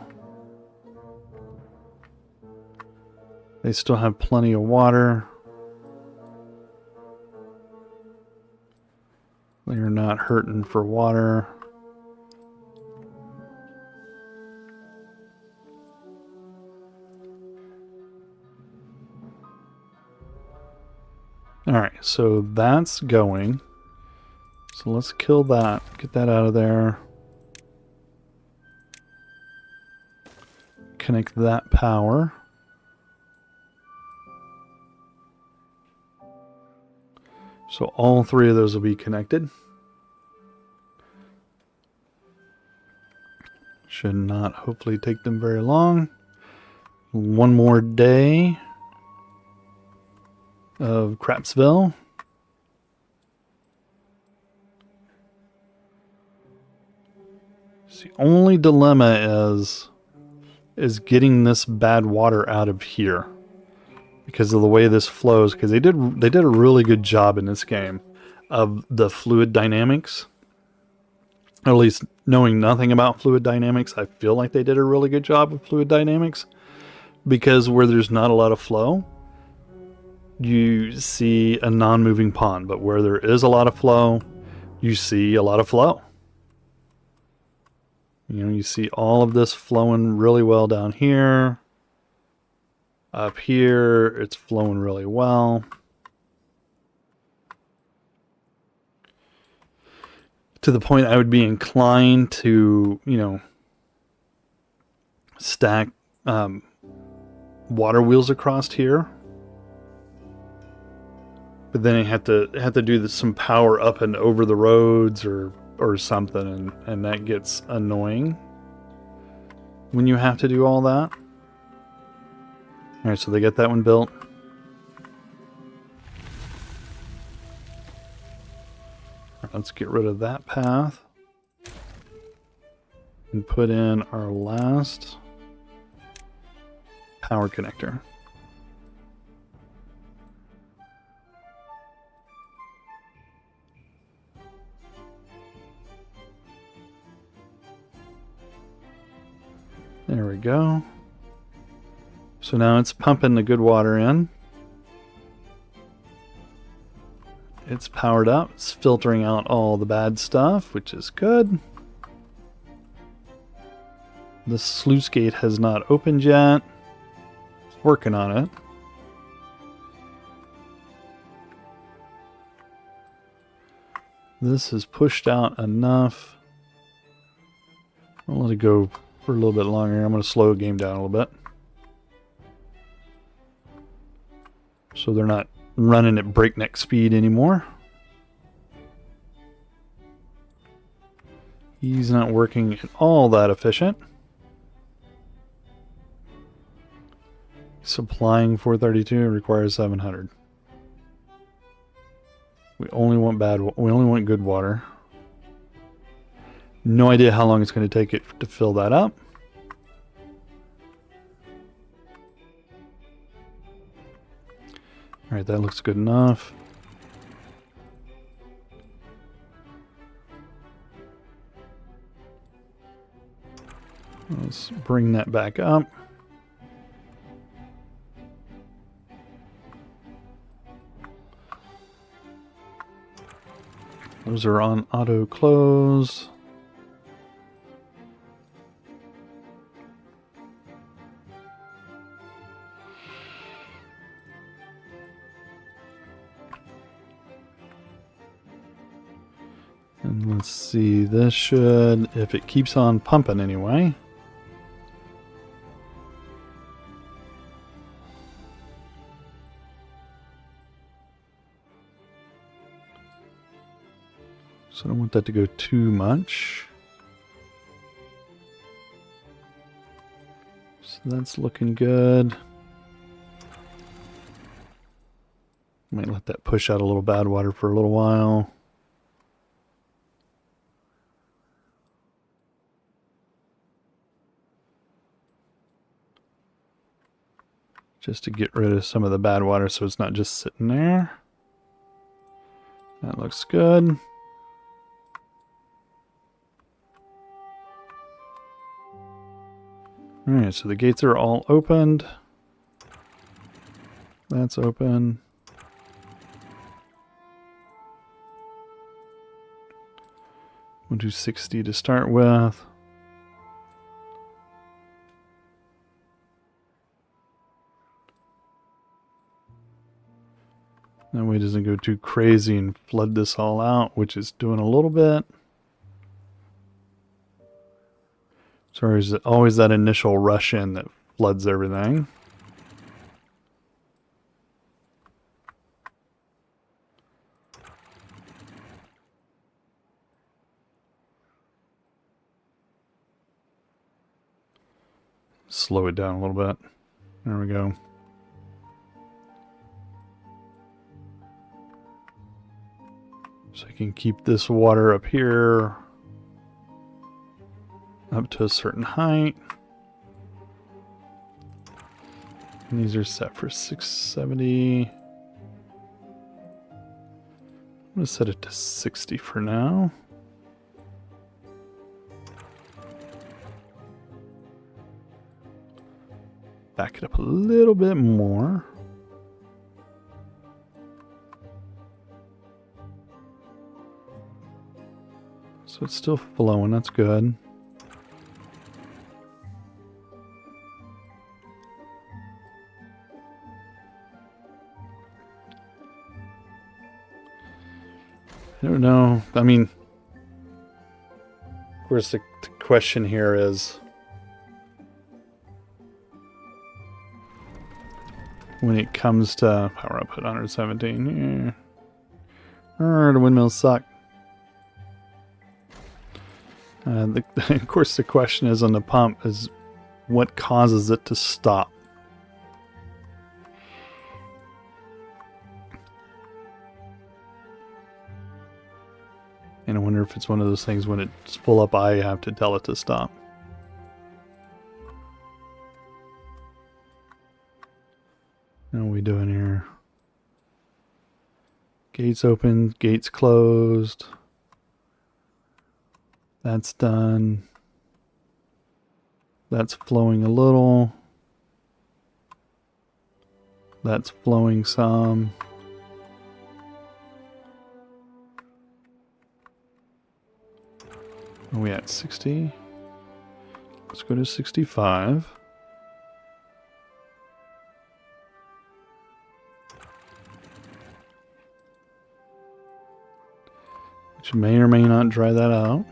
They still have plenty of water. They're not hurting for water. Alright, so that's going. So let's kill that. Get that out of there. Connect that power. So all three of those will be connected. Should not hopefully take them very long. One more day of Crapsville. So the only dilemma is getting this bad water out of here because of the way this flows, because they did a really good job in this game of the fluid dynamics. Or at least knowing nothing about fluid dynamics, I feel like they did a really good job with fluid dynamics, because where there's not a lot of flow, you see a non-moving pond, but where there is a lot of flow, you see a lot of flow. You know, you see all of this flowing really well down here. Up here, it's flowing really well. To the point I would be inclined to, you know, stack water wheels across here. But then I have to do some power up and over the roads or something, and that gets annoying when you have to do all that. Alright, so they get that one built. Right, let's get rid of that path and put in our last power connector. There we go. So now it's pumping the good water in. It's powered up. It's filtering out all the bad stuff, which is good. The sluice gate has not opened yet. It's working on it. This is pushed out enough. I'll let it go for a little bit longer. I'm going to slow the game down a little bit, so they're not running at breakneck speed anymore. He's not working at all that efficient. Supplying 432 requires 700. We only want good water. No idea how long it's going to take it to fill that up. Alright, that looks good enough. Let's bring that back up. Those are on auto close. And let's see, this should, if it keeps on pumping anyway. So I don't want that to go too much. So that's looking good. Might let that push out a little bad water for a little while. Just to get rid of some of the bad water so it's not just sitting there. That looks good. Alright, so the gates are all opened. That's open. We'll do 60 to start with. That way it doesn't go too crazy and flood this all out, which is doing a little bit. So there's always that initial rush in that floods everything. Slow it down a little bit. There we go. So I can keep this water up here up to a certain height. And these are set for 670. I'm going to set it to 60 for now. Back it up a little bit more. So it's still flowing, that's good. I don't know. I mean, of course, the question here is when it comes to power up at 117. Yeah. The windmills suck. Of course, the question is on the pump is what causes it to stop. And I wonder if it's one of those things when it's full up, I have to tell it to stop. How are we doing here? Gates open, gates closed. That's done. That's flowing a little. That's flowing some. Are we at 60? Let's go to 65. Which may or may not dry that out.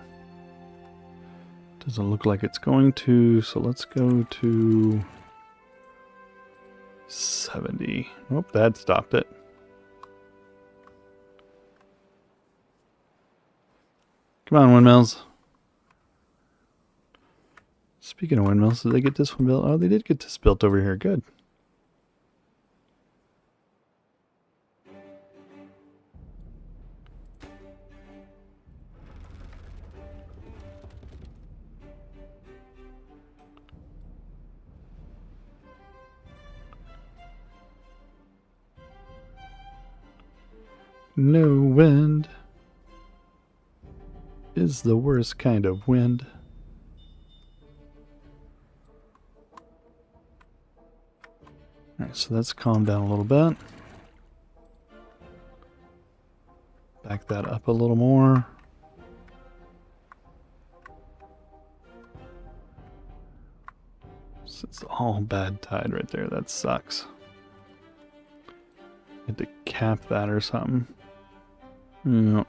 Doesn't look like it's going to, so let's go to 70. Oh, that stopped it. Come on, windmills. Speaking of windmills, did they get this one built? Oh, they did get this built over here. Good. No wind is the worst kind of wind. Alright, so that's calmed down a little bit. Back that up a little more. So it's all bad tide right there. That sucks. Had to cap that or something. Yep.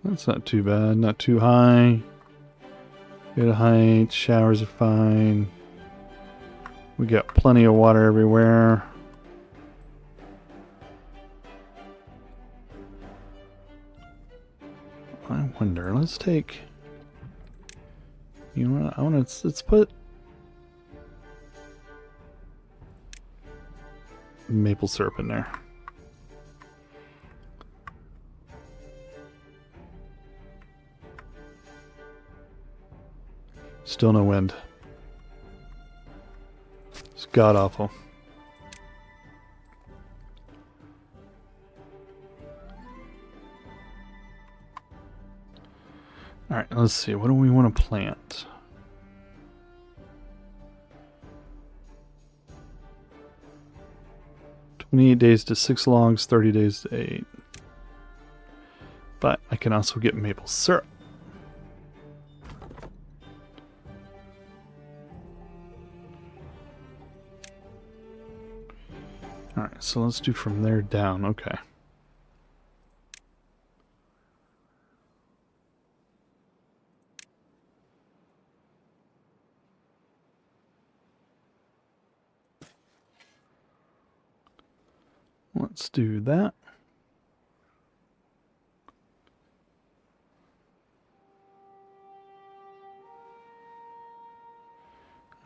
That's not too bad, not too high. Good height, showers are fine. We got plenty of water everywhere. I wonder, let's take, you know what, I want to, let's put maple syrup in there. Still no wind. It's god awful. Alright, let's see. What do we want to plant? "28 days to 6 logs, 30 days to 8. But I can also get maple syrup. Alright, so let's do from there down. Okay. Let's do that.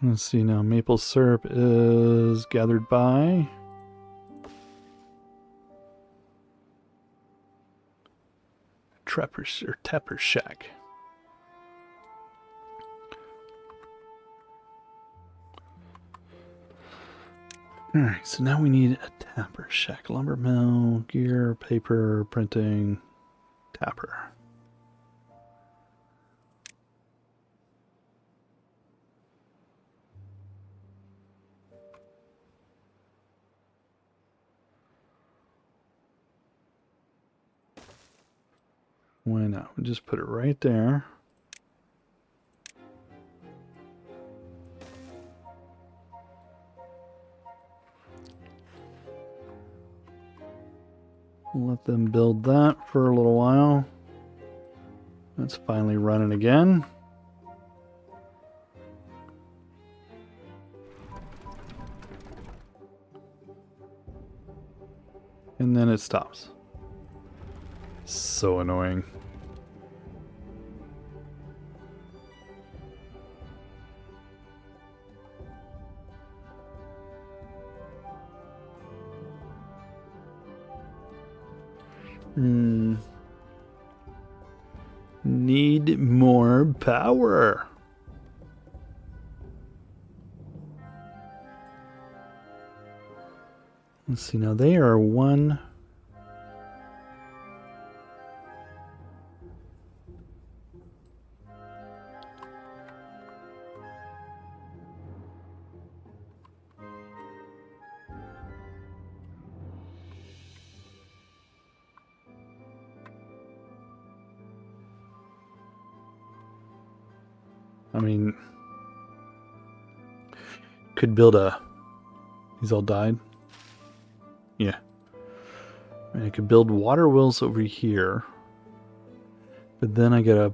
Let's see now. Maple syrup is gathered by Tapper Shack. Alright, so now we need a Tapper Shack. Lumber mill, gear, paper, printing, tapper. Why not? We'll just put it right there. Let them build that for a little while. That's finally running again. And then it stops. So annoying. Need more power. Let's see, now they are one. I mean, could build a. These all died? Yeah. I mean, I could build water wheels over here. But then I gotta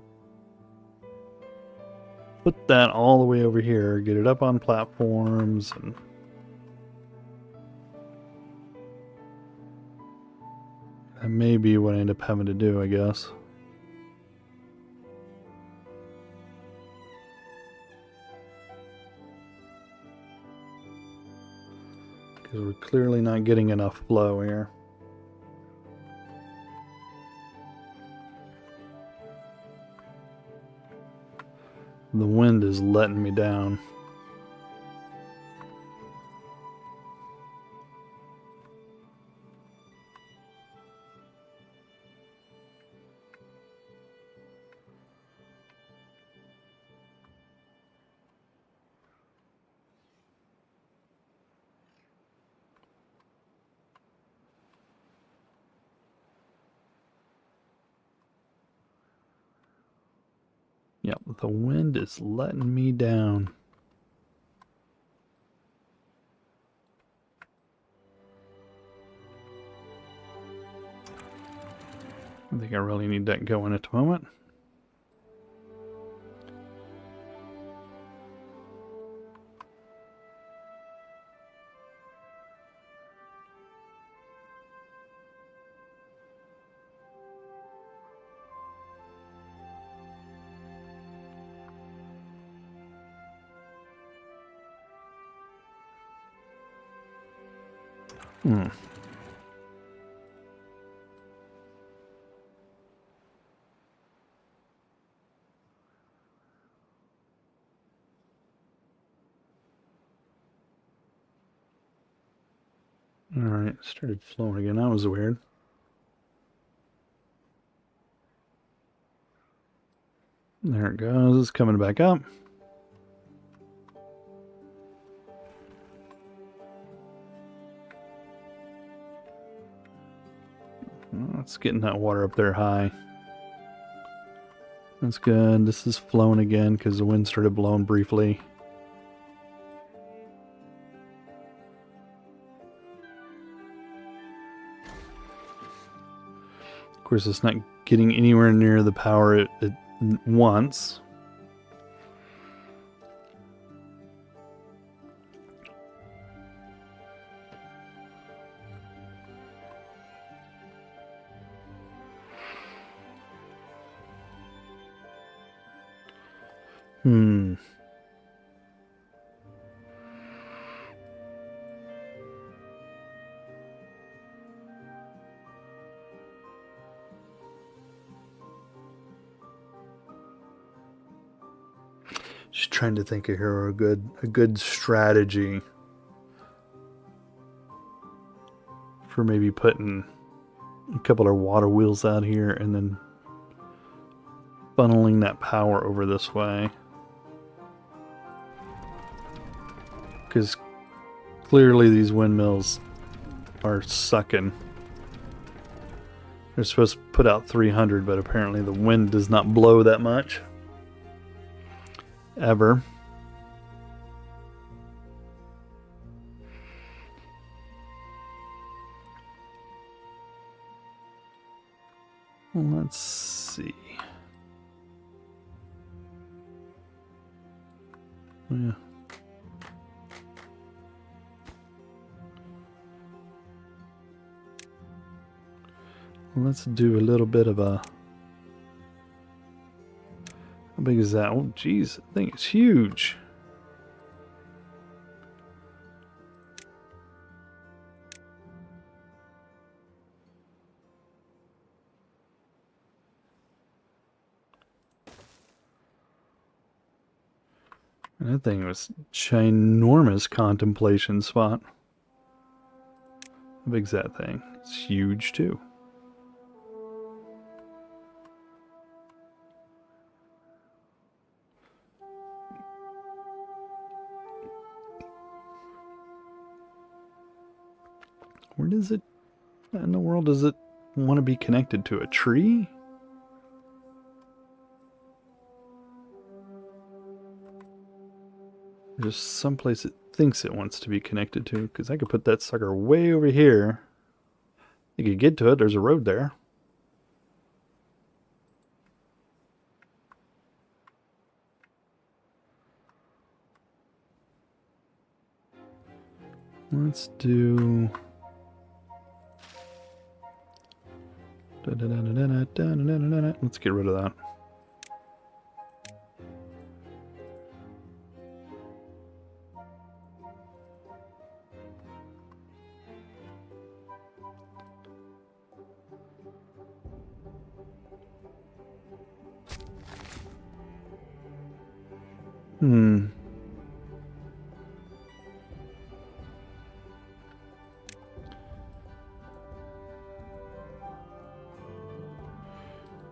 put that all the way over here, get it up on platforms, and that may be what I end up having to do, I guess. Because we're clearly not getting enough flow here. The wind is letting me down. Yep, the wind is letting me down. I think I really need that going at the moment. Alright, started flowing again. That was weird. There it goes. It's coming back up. Oh, it's getting that water up there high. That's good. This is flowing again because the wind started blowing briefly. Of course, it's not getting anywhere near the power it wants. Just trying to think of here a good strategy for maybe putting a couple of water wheels out here and then funneling that power over this way. Because clearly these windmills are sucking They're supposed to put out 300, but apparently the wind does not blow that much. Ever. Let's see. Yeah. Let's do a little bit of a... How big is that? Oh, geez. I think it's huge. And that thing was ginormous contemplation spot. How big's that thing? It's huge, too. Where does it... in the world does it want to be connected to? A tree? There's someplace it thinks it wants to be connected to, because I could put that sucker way over here. You could get to it. There's a road there. Let's do... Let's get rid of that.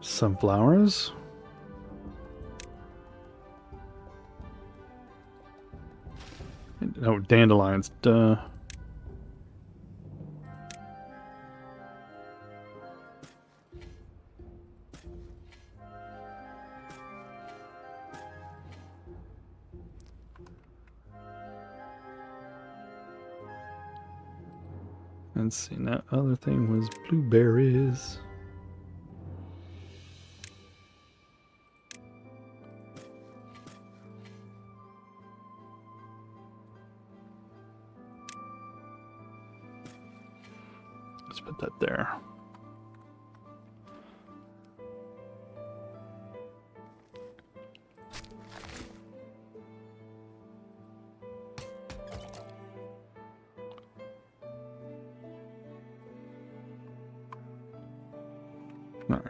Sunflowers. Oh, dandelions. Duh. Let's see, that other thing was blueberries. Let's put that there. All right.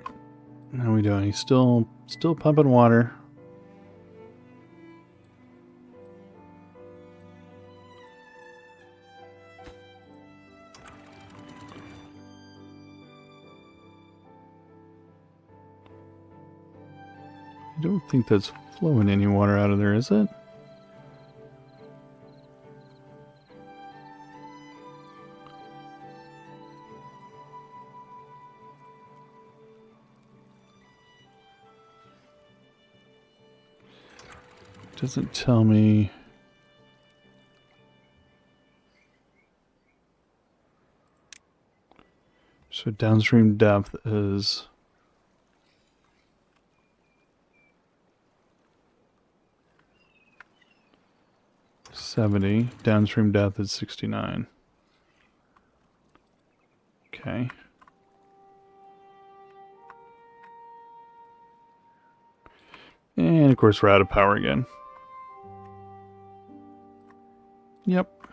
How are we doing? He's still pumping water. I don't think that's flowing any water out of there, is it? Doesn't tell me. So downstream depth is 70. Downstream depth is 69. Okay. And of course we're out of power again. Yep.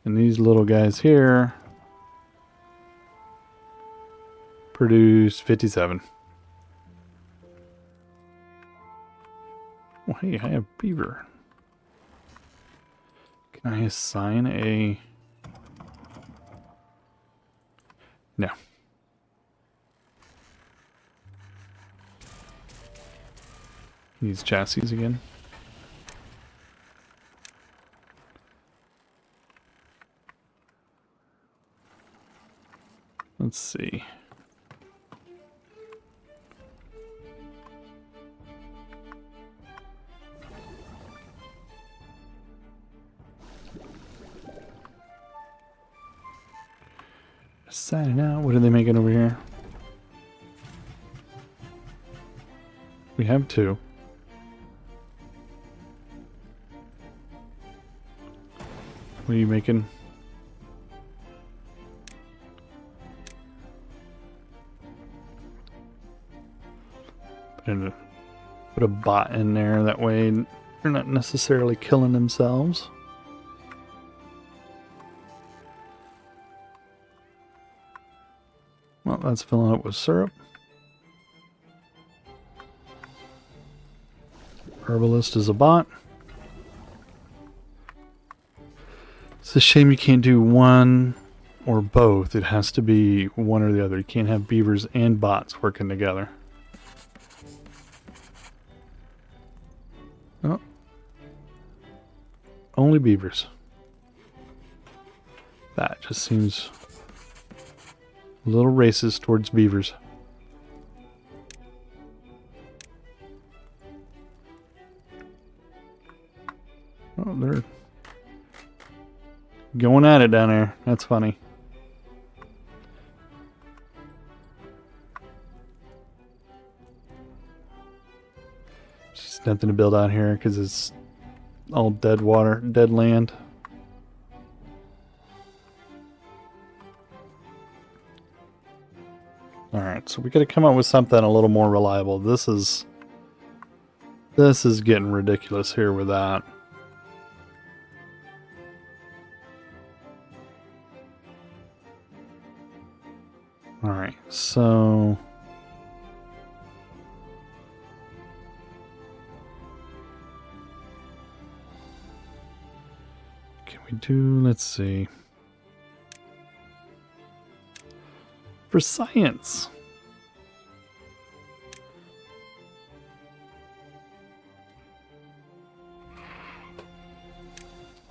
And these little guys here produce 57. Oh, hey, I have beaver. Can I assign a... No. These chassis again. Let's see. Signing out. What are they making over here? We have 2. What are you making? Put a bot in there. That way they're not necessarily killing themselves. Well, that's filling up with syrup. Herbalist is a bot. It's a shame you can't do one or both. It has to be one or the other. You can't have beavers and bots working together. Oh. Only beavers. That just seems a little racist towards beavers. Oh, they're going at it down there. That's funny. Just nothing to build out here because it's all dead water, dead land. Alright, so we gotta come up with something a little more reliable. This is getting ridiculous here with that. Alright, so can we do, let's see. For science.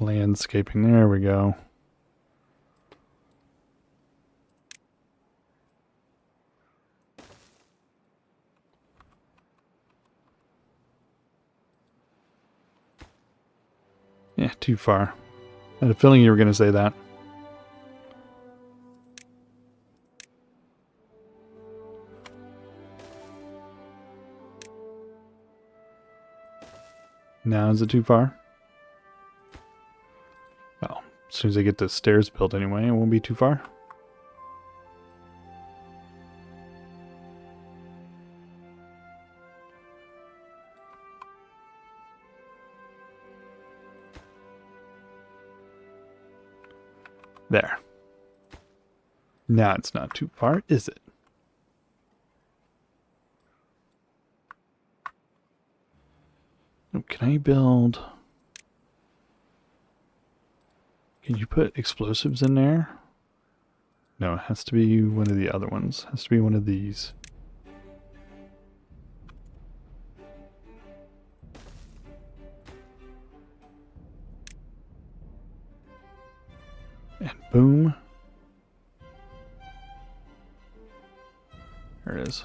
Landscaping, there we go. Yeah, too far. I had a feeling you were going to say that. Now is it too far? Well, as soon as I get the stairs built anyway, it won't be too far. There. Now it's not too far, is it? Oh, can I build... Can you put explosives in there? No, it has to be one of the other ones. It has to be one of these. And boom. There it is.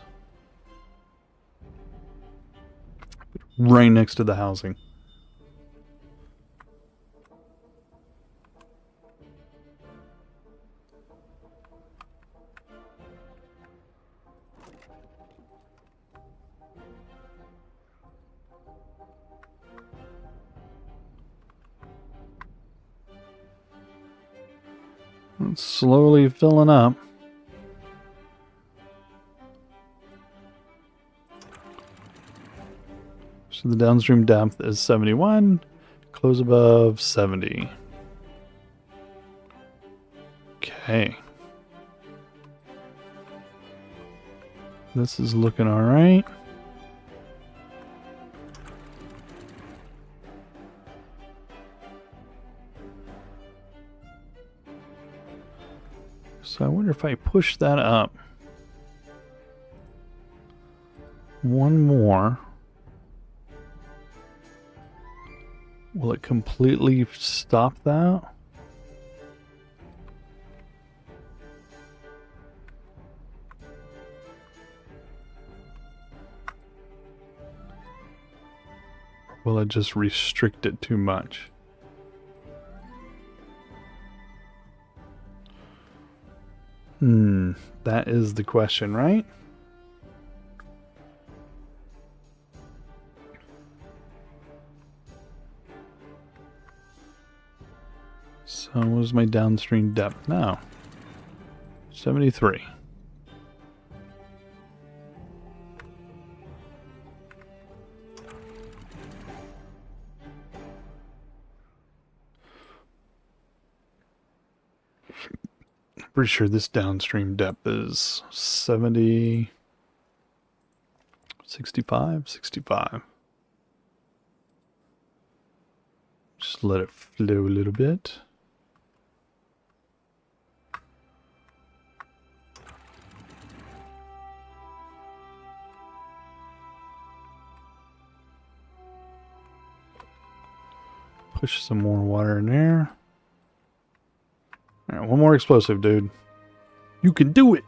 Right next to the housing. It's slowly filling up. So the downstream depth is 71, close above 70. Okay. This is looking all right. So I wonder if I push that up one more, will it completely stop that? will it just restrict it too much? That is the question, right? So what is my downstream depth now? 73. Pretty sure this downstream depth is 70, 65, 65. Just let it flow a little bit. Push some more water in there. Alright, one more explosive, dude. You can do it!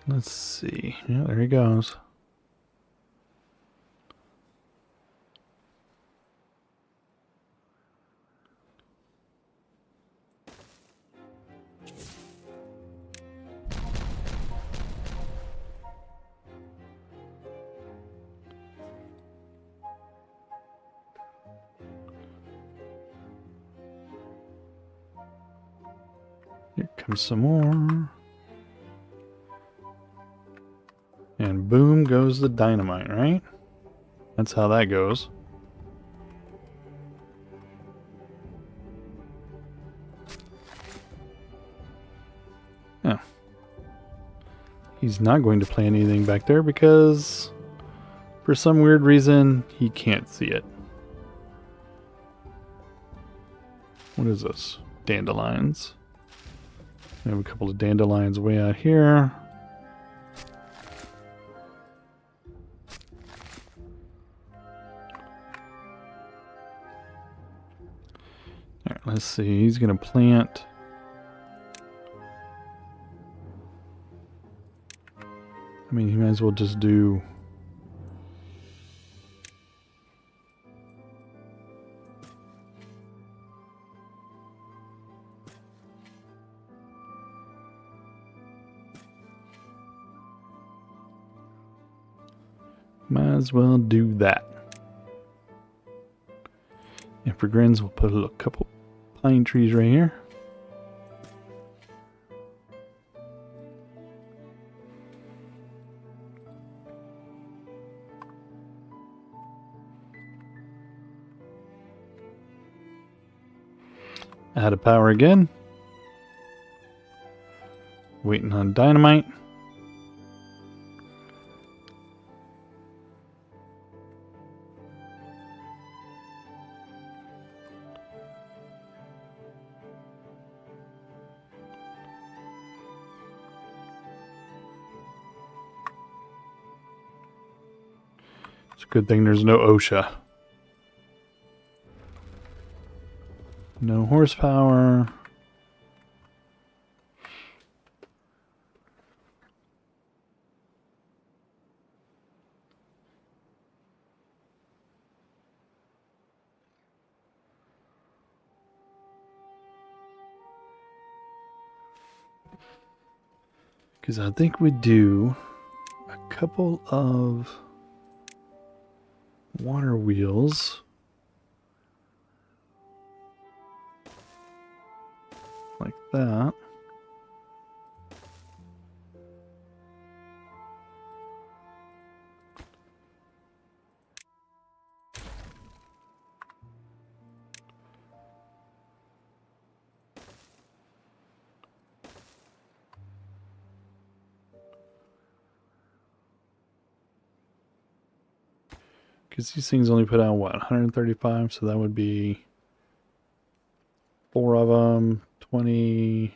Let's see. Yeah, there he goes. Here comes some more. And boom goes the dynamite, right? That's how that goes. Yeah. He's not going to plant anything back there because for some weird reason he can't see it. What is this? Dandelions. We have a couple of dandelions way out here. Alright, let's see. He's going to plant. I mean, he might as well just do. Might as well do that. And for grins, we'll put a couple pine trees right here. Out of power again. Waiting on dynamite. It's a good thing there's no OSHA. No horsepower. Because I think we do a couple of water wheels. Like that. Because these things only put out, what, 135? So that would be 4 of them, 20...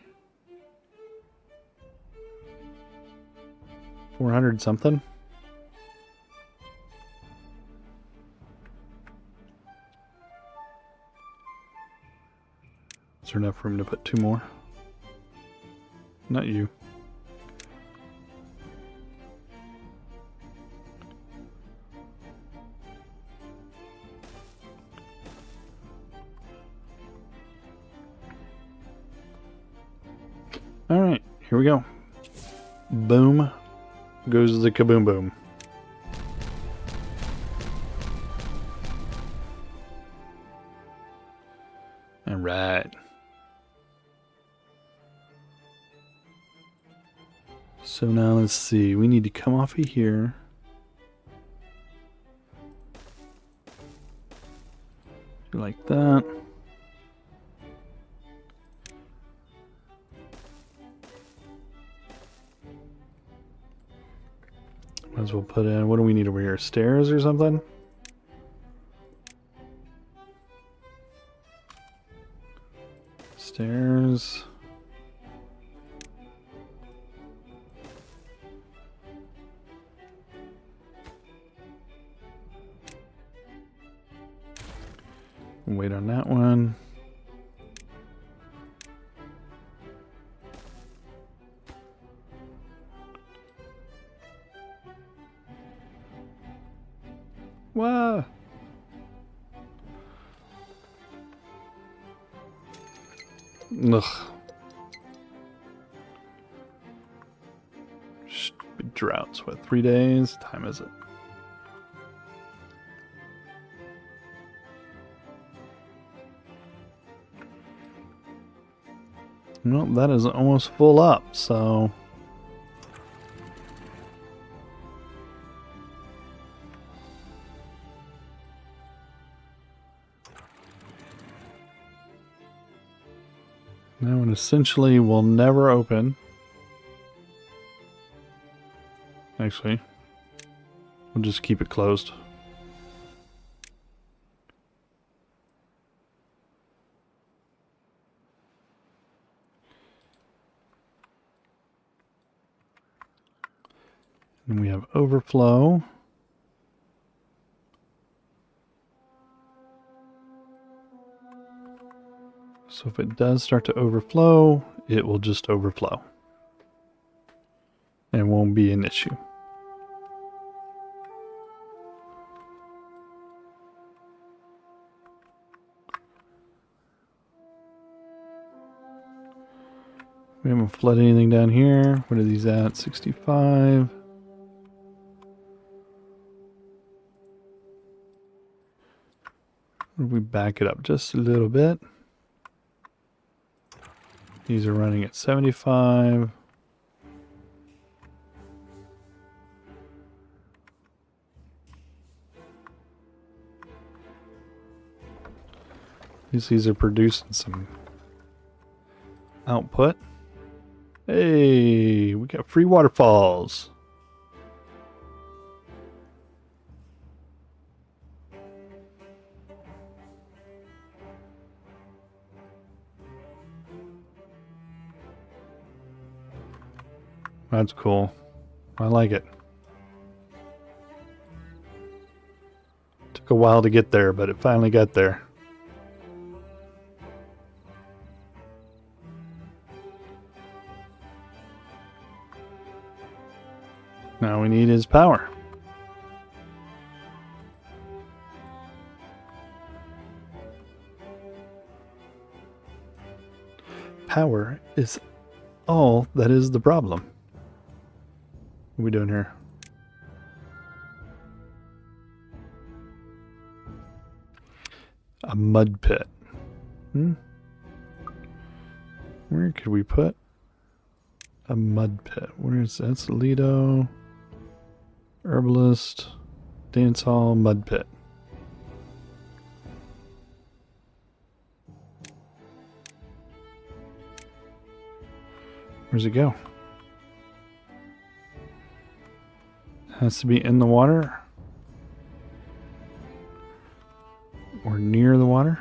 400 something. there enough room to put 2 more? Not you. Alright, here we go. Boom goes the kaboom boom. Alright. So now let's see. We need to come off of here. Do like that. Might as well put in, what do we need over here? Stairs or something? Stairs. Wait on that one. Whoa! Ugh. Stupid droughts. What, 3 days? What time is it? Well, that is almost full up, so... That one essentially will never open. Actually, we'll just keep it closed. And we have overflow. So if it does start to overflow, it will just overflow. And it won't be an issue. We haven't flooded anything down here. What are these at? 65. If we back it up just a little bit. These are running at 75. These are producing some output. Hey, we got free waterfalls. That's cool. I like it. Took a while to get there, but it finally got there. Now we need his power. Power is all that is the problem. What are we doing here? A mud pit. Where could we put a mud pit? Where is that? That's Lido. Herbalist. Dance hall. Mud pit. Where's it go? Has to be in the water or near the water.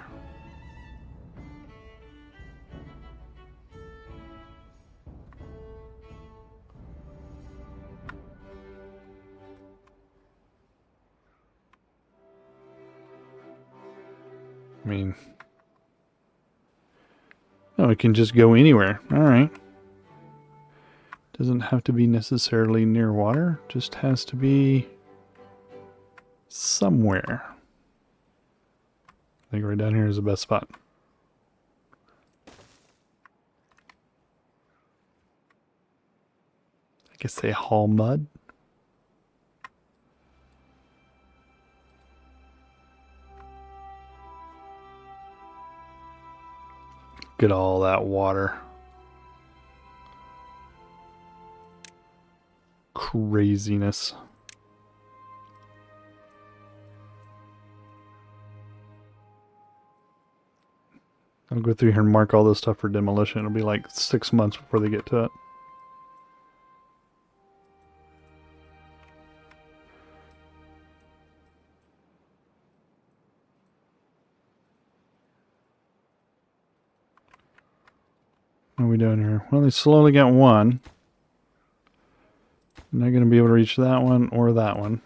I mean, Oh, it can just go anywhere. Alright. Doesn't have to be necessarily near water. Just has to be somewhere. I think right down here is the best spot. I guess they haul mud. Get all that water. Craziness. I'll go through here and mark all this stuff for demolition. It'll be like 6 months before they get to it. What are we doing here? Well, they slowly got one. They're not going to be able to reach that one or that one.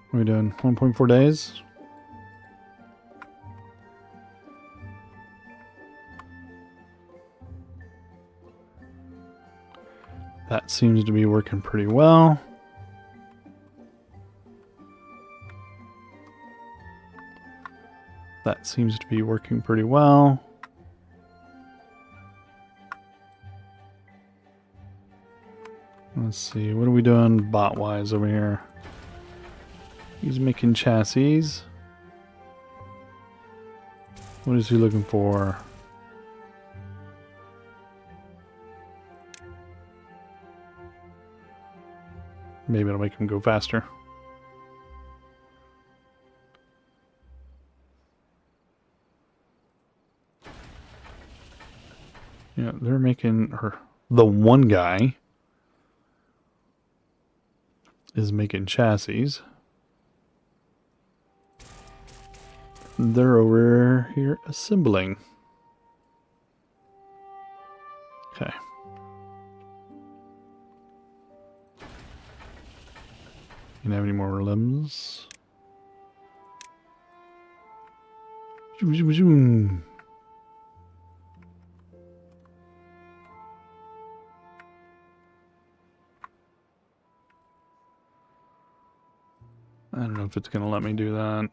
What are we doing? 1.4 days? That seems to be working pretty well. That seems to be working pretty well. Let's see, what are we doing bot-wise over here? He's making chassis. What is he looking for? Maybe it'll make him go faster. Yeah, they're making her. The one guy is making chassis. They're over here assembling. Okay. You don't have any more limbs? Zoom, zoom, zoom. I don't know if it's going to let me do that.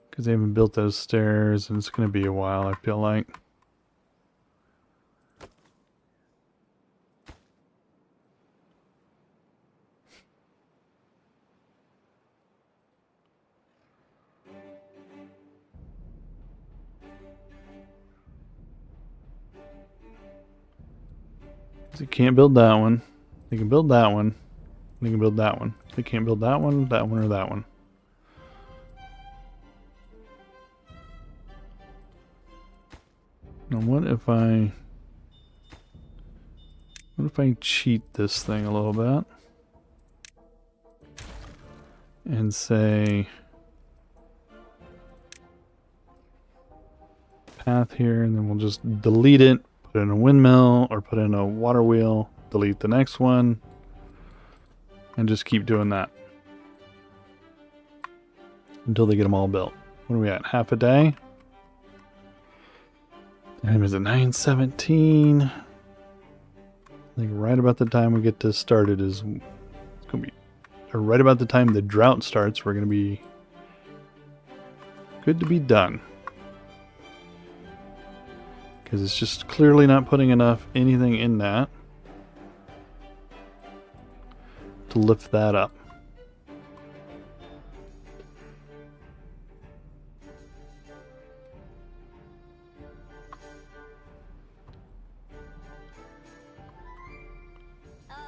Because they haven't built those stairs, and it's going to be a while, I feel like. They can't build that one. They can build that one. They can build that one. They can't build that one, or that one. Now what if I cheat this thing a little bit and say path here, and then we'll just delete it, put in a windmill or put in a water wheel, delete the next one, and just keep doing that until they get them all built. What are we at? Half a day? Time is at 9:17. I think right about the time we get this started is it's gonna be, or right about the time the drought starts, we're gonna be good to be done. Because it's just clearly not putting enough anything in that to lift that up.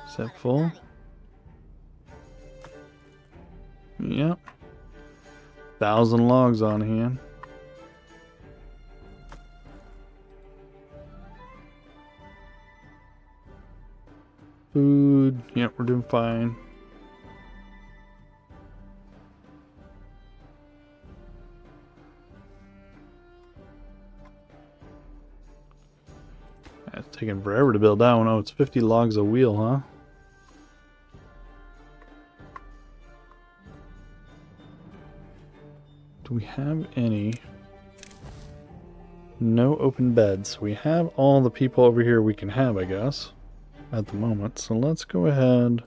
Is that full? Yep. 1,000 logs on hand. Food. Yep, we're doing fine. It's taking forever to build that one. Oh, it's 50 logs a wheel, huh? Do we have any? No open beds. We have all the people over here we can have, I guess, at the moment. So let's go ahead.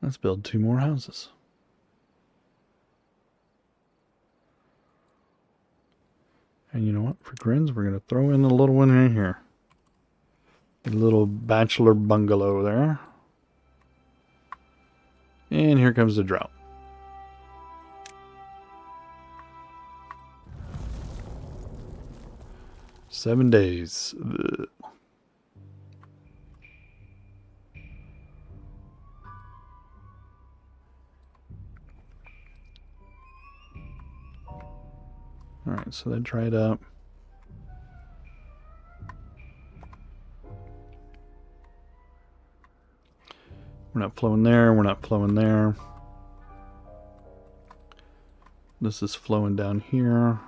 Let's build 2 more houses. And you know what? For grins, we're going to throw in a little one in here. A little bachelor bungalow there. And here comes the drought. Seven days. Ugh. Alright, so that dried up. We're not flowing there, we're not flowing there. This is flowing down here.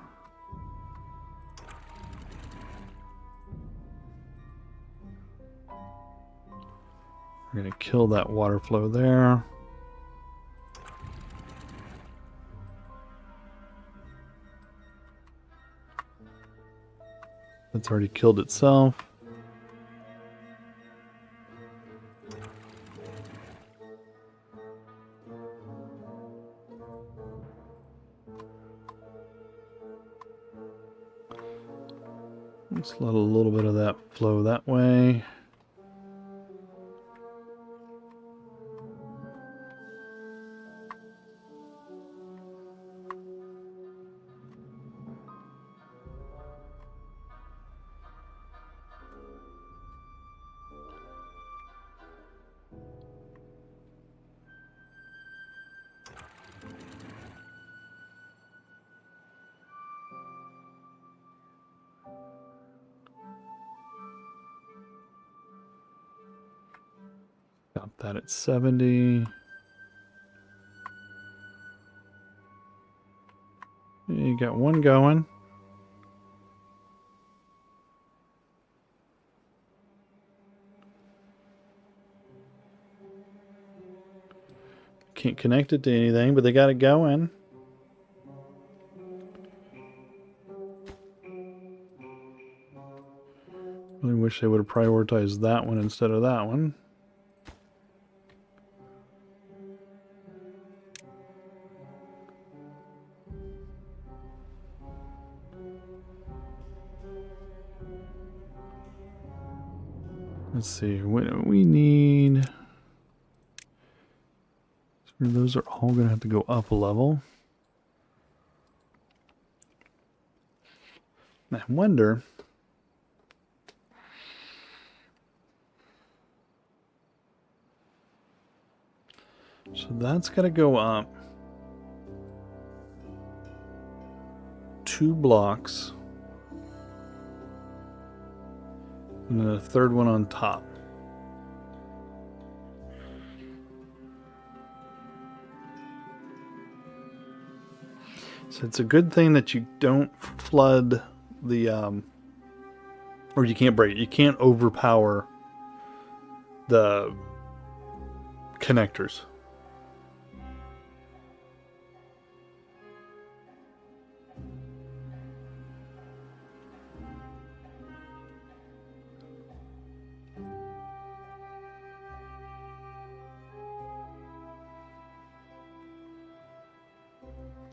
We're going to kill that water flow there. It's already killed itself. Let's let a little bit of that flow that way. Got that at 70. You got one going. Can't connect it to anything, but they got it going. Really wish they would have prioritized that one instead of that one. Let's see, we need... Those are all going to have to go up a level. I wonder... So that's got to go up 2 blocks. And then a third one on top. So it's a good thing that you don't flood the, or you can't break it. You can't overpower the connectors.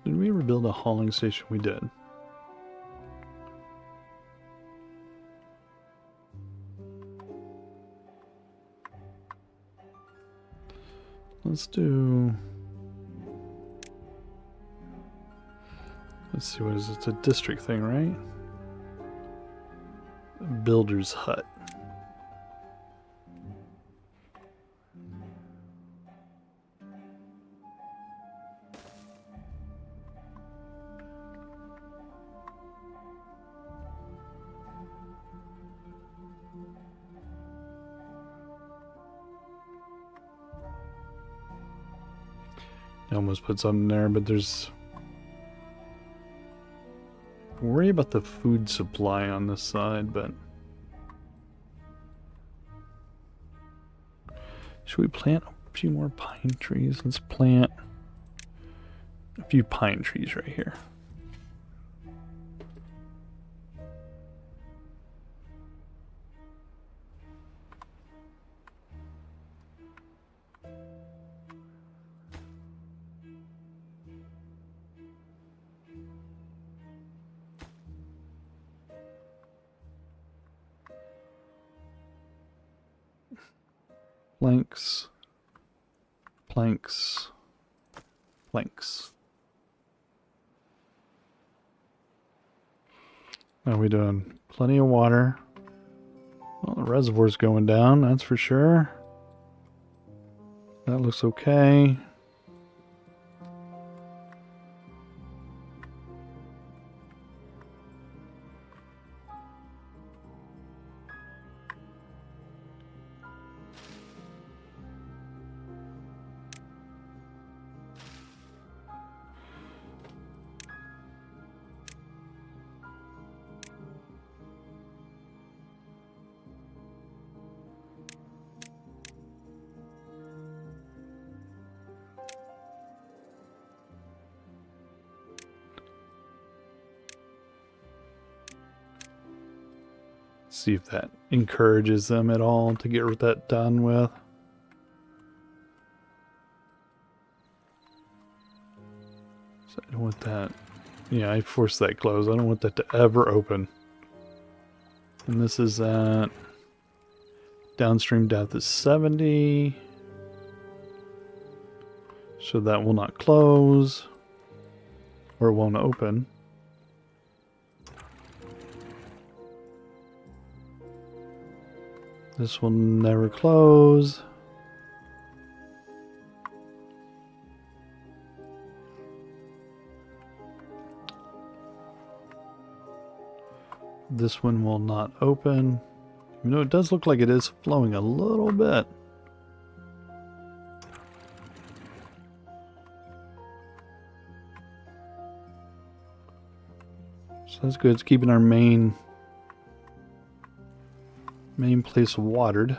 Did we ever build a hauling station? We did. Let's do... Let's see, what is it? It's a district thing, right? builder's hut. I almost put something there, but there's... worry about the food supply on this side, but... should we plant a few more pine trees? Let's plant a few pine trees right here. Planks, planks, planks. Now we doing plenty of water. Well, the reservoir's going down, that's for sure. That looks okay. See if that encourages them at all to get that done with. So I don't want that. Yeah, I forced that closed. I don't want that to ever open. And this is at downstream depth is 70. So that will not close. Or it won't open. This will never close. This one will not open. Even though it does look like it is flowing a little bit. So that's good. It's keeping our main place watered.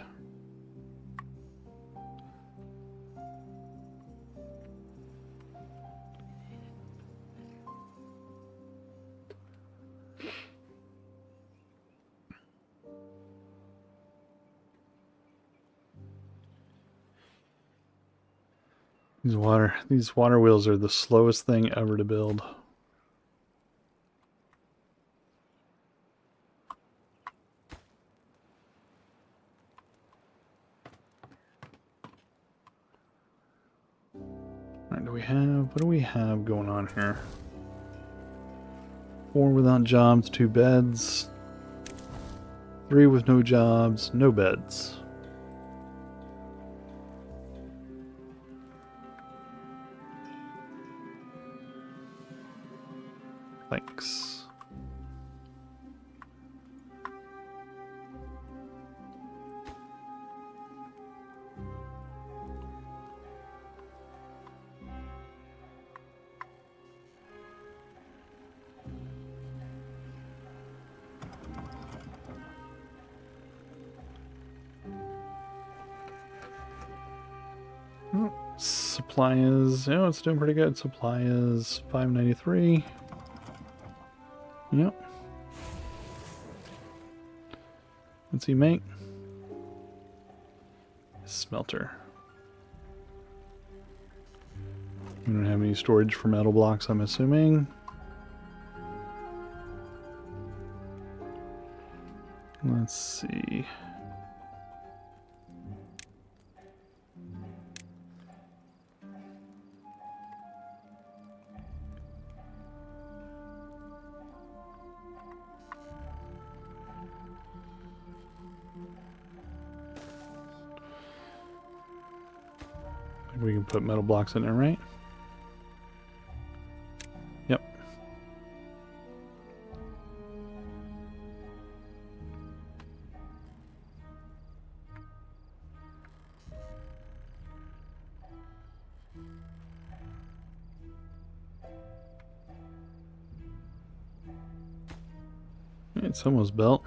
These water wheels are the slowest thing ever to build. What do we have going on here? 4 without jobs, 2 beds. 3 with no jobs, no beds. Thanks. Supply is, it's doing pretty good. Supply is 593. Yep. What's he make? Smelter. We don't have any storage for metal blocks, I'm assuming. Let's see. We can put metal blocks in there, right? Yep. It's almost built.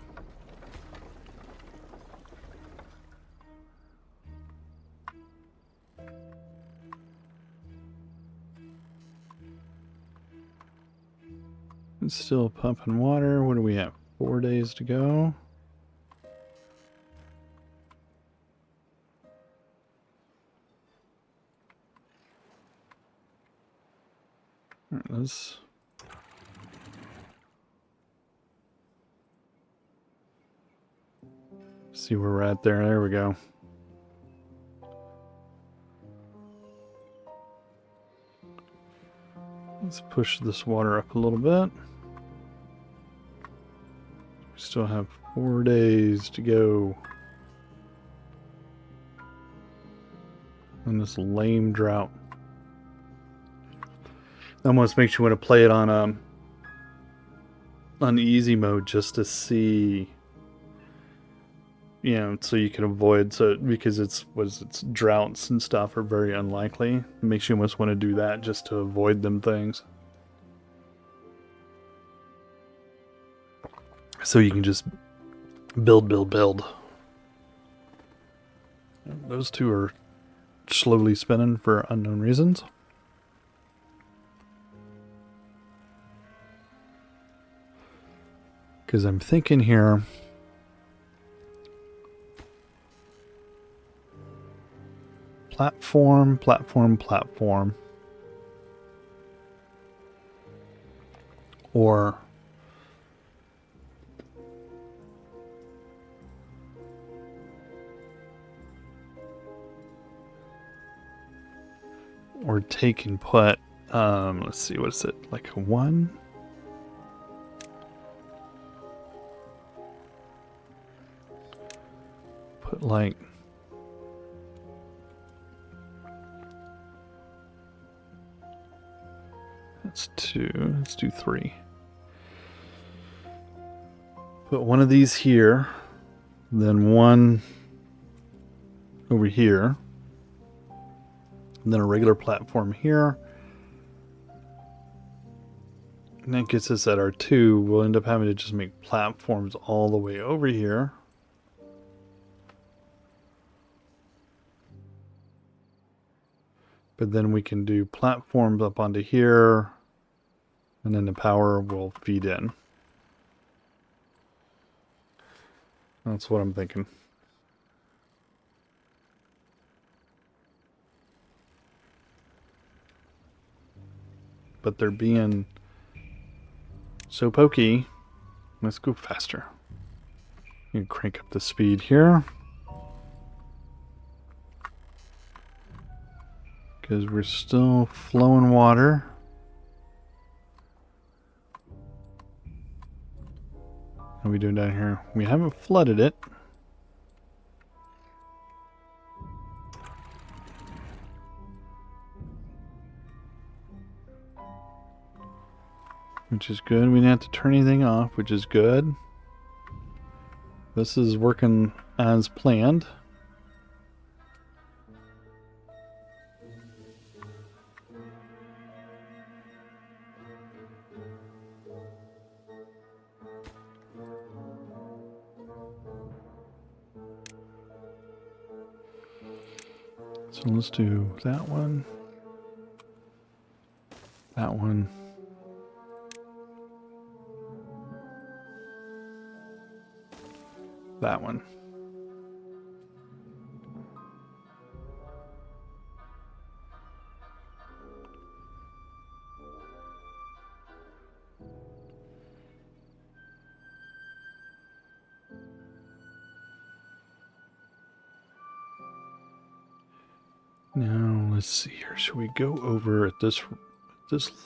It's still pumping water. What do we have? 4 days to go. All right, let's see where we're at there. There we go. Let's push this water up a little bit. We still have 4 days to go. In this lame drought. Almost makes you want to play it on easy mode just to see, you know, so you can avoid, so because it's droughts and stuff are very unlikely. It makes you almost want to do that just to avoid them things. So you can just build. Those two are slowly spinning for unknown reasons. Because I'm thinking here, platform. Or take and put, let's see, what is it, like a 1? Put like, that's 2, let's do 3. Put one of these here, then one over here, and then a regular platform here. And that gets us at our 2. We'll end up having to just make platforms all the way over here. But then we can do platforms up onto here, and then the power will feed in. That's what I'm thinking. But they're being so pokey. Let's go faster. You can crank up the speed here. Because we're still flowing water. What are we doing down here? We haven't flooded it. Which is good. We didn't have to turn anything off, which is good. This is working as planned. So let's do that one. That one. That one. Now let's see here. Should we go over at this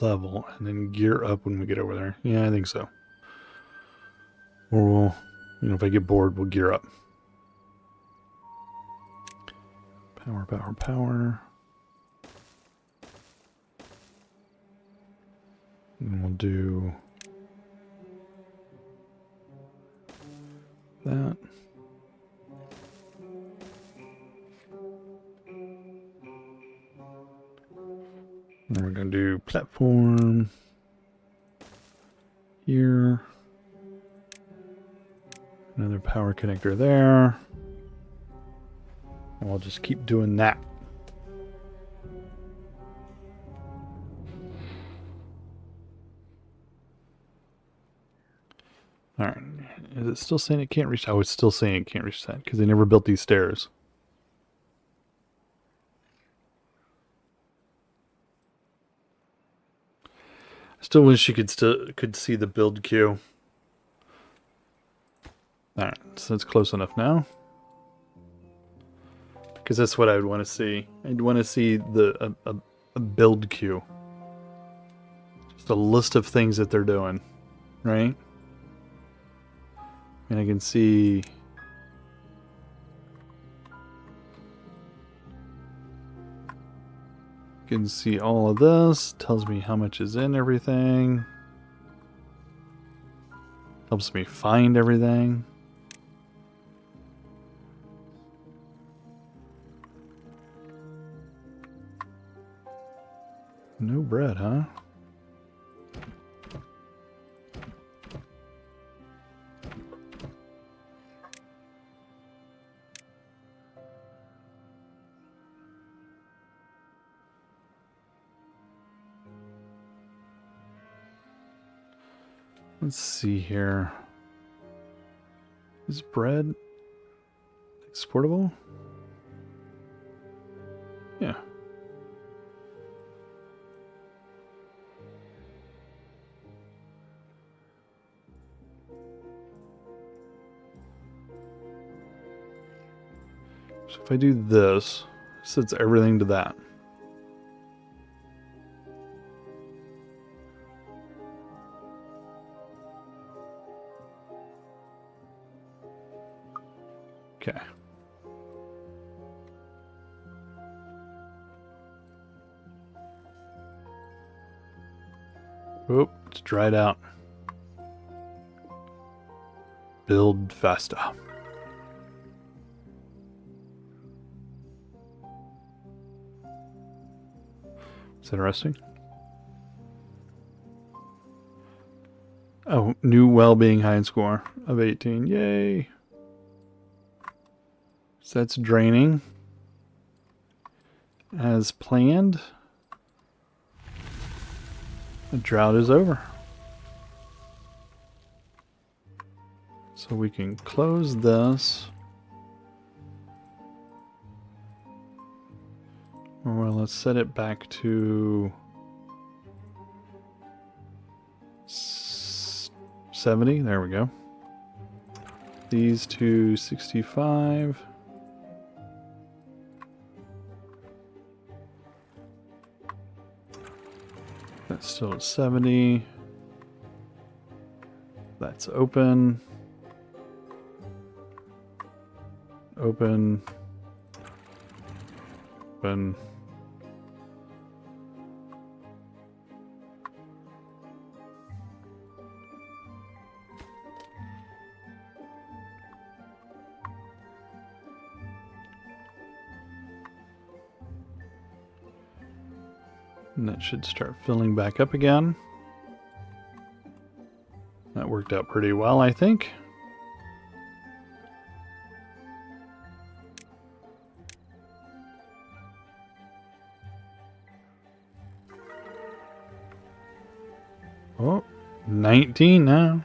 level and then gear up when we get over there? Yeah, I think so. Or we'll, you know, if I get bored, we'll gear up. Power. And we'll do that. And we're going to do platform here. Another power connector there. And we'll just keep doing that. Alright. Is it still saying it can't reach? Oh, it's still saying it can't reach that because they never built these stairs. Still wish you could see the build queue. Alright, so it's close enough now. Because that's what I would want to see. I'd want to see a build queue. Just a list of things that they're doing, right? And I can see all of this. Tells me how much is in everything. Helps me find everything. No bread, huh? Let's see here. Is bread exportable? Yeah. So if I do this, it sets everything to that. Okay. Oh, it's dried out. Build faster. It's interesting. Oh, new well-being high score of 18. Yay. So that's draining. As planned. The drought is over. So we can close this. Well, let's set it back to 70. There we go. These to 65. That's still at 70. That's open. Open. Open. And that should start filling back up again. That worked out pretty well, I think. Oh, 19 now.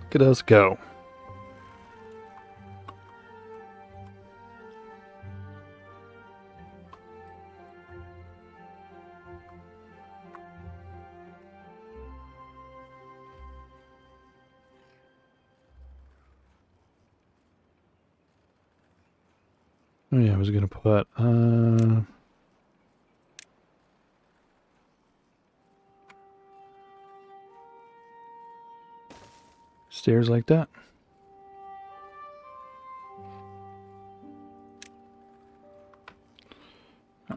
Look at us go. Oh yeah, I was gonna put stairs like that.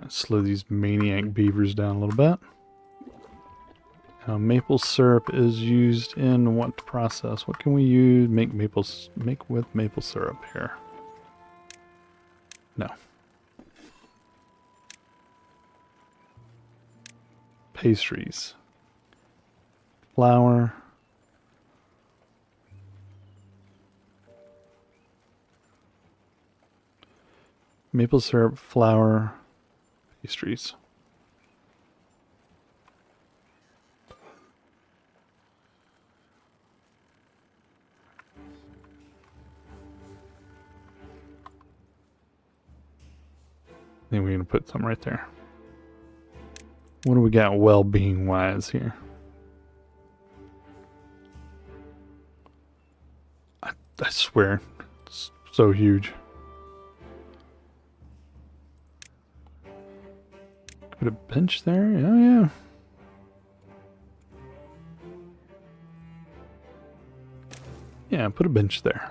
Slow these maniac beavers down a little bit. Maple syrup is used in what process? What can we use? Make with maple syrup here. No. Pastries. Flour. Maple syrup, flour, pastries. Then we're going to put some right there. What do we got well-being wise here? I swear, it's so huge. Put a bench there? Oh, yeah. Yeah, put a bench there.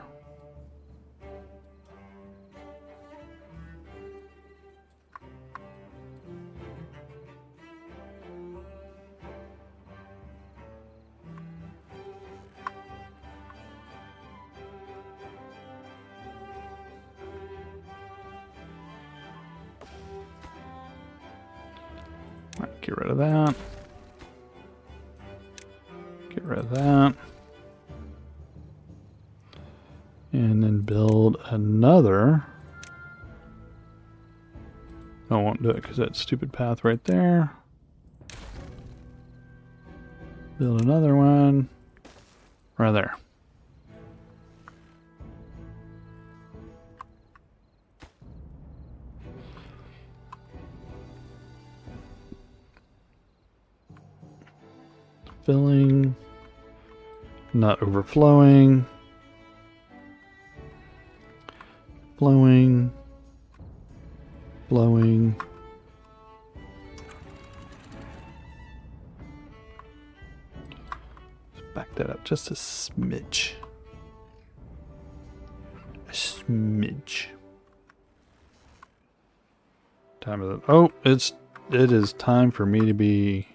Get rid of that. Get rid of that. And then build another. I won't do it because that stupid path right there. Build another one right there. Filling, not overflowing, flowing, flowing. Let's back that up just a smidge. A smidge. Time of the, oh, it is time for me to be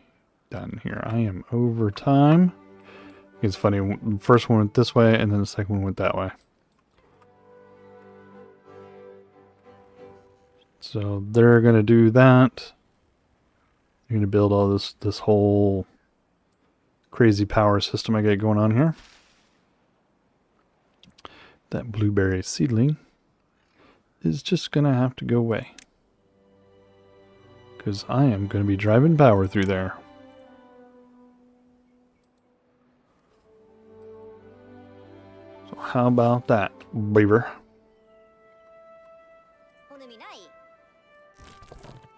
done here. I am over time. It's funny, the first one went this way and then the second one went that way. So they're gonna do that. They're gonna build all this whole crazy power system I got going on here. That blueberry seedling is just gonna have to go away, because I am gonna be driving power through there. How about that, Beaver?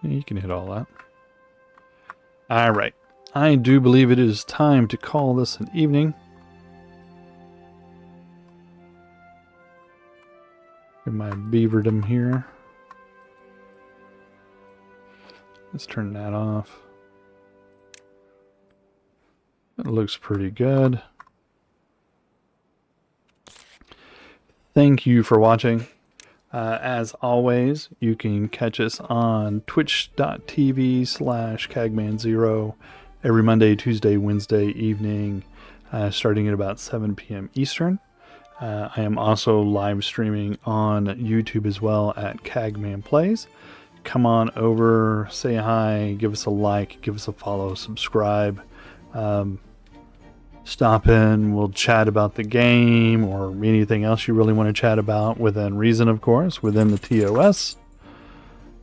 You can hit all that. Alright. I do believe it is time to call this an evening. Get my beaverdom here. Let's turn that off. It looks pretty good. Thank you for watching. As always, you can catch us on twitch.tv/Cagman0 every Monday, Tuesday, Wednesday evening, starting at about 7 p.m. Eastern. I am also live streaming on YouTube as well at Cagman Plays. Come on over, say hi, give us a like, give us a follow, subscribe. Stop in, we'll chat about the game or anything else you really want to chat about, within reason, of course, within the TOS.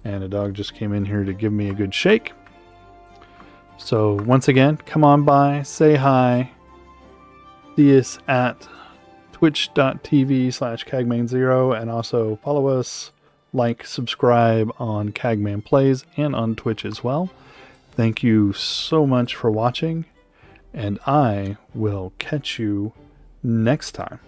And a dog just came in here to give me a good shake. So once again, come on by, say hi, see us at twitch.tv/Cagman0, and also follow us, like, subscribe on Cagman Plays and on Twitch as well. Thank you so much for watching, and I will catch you next time.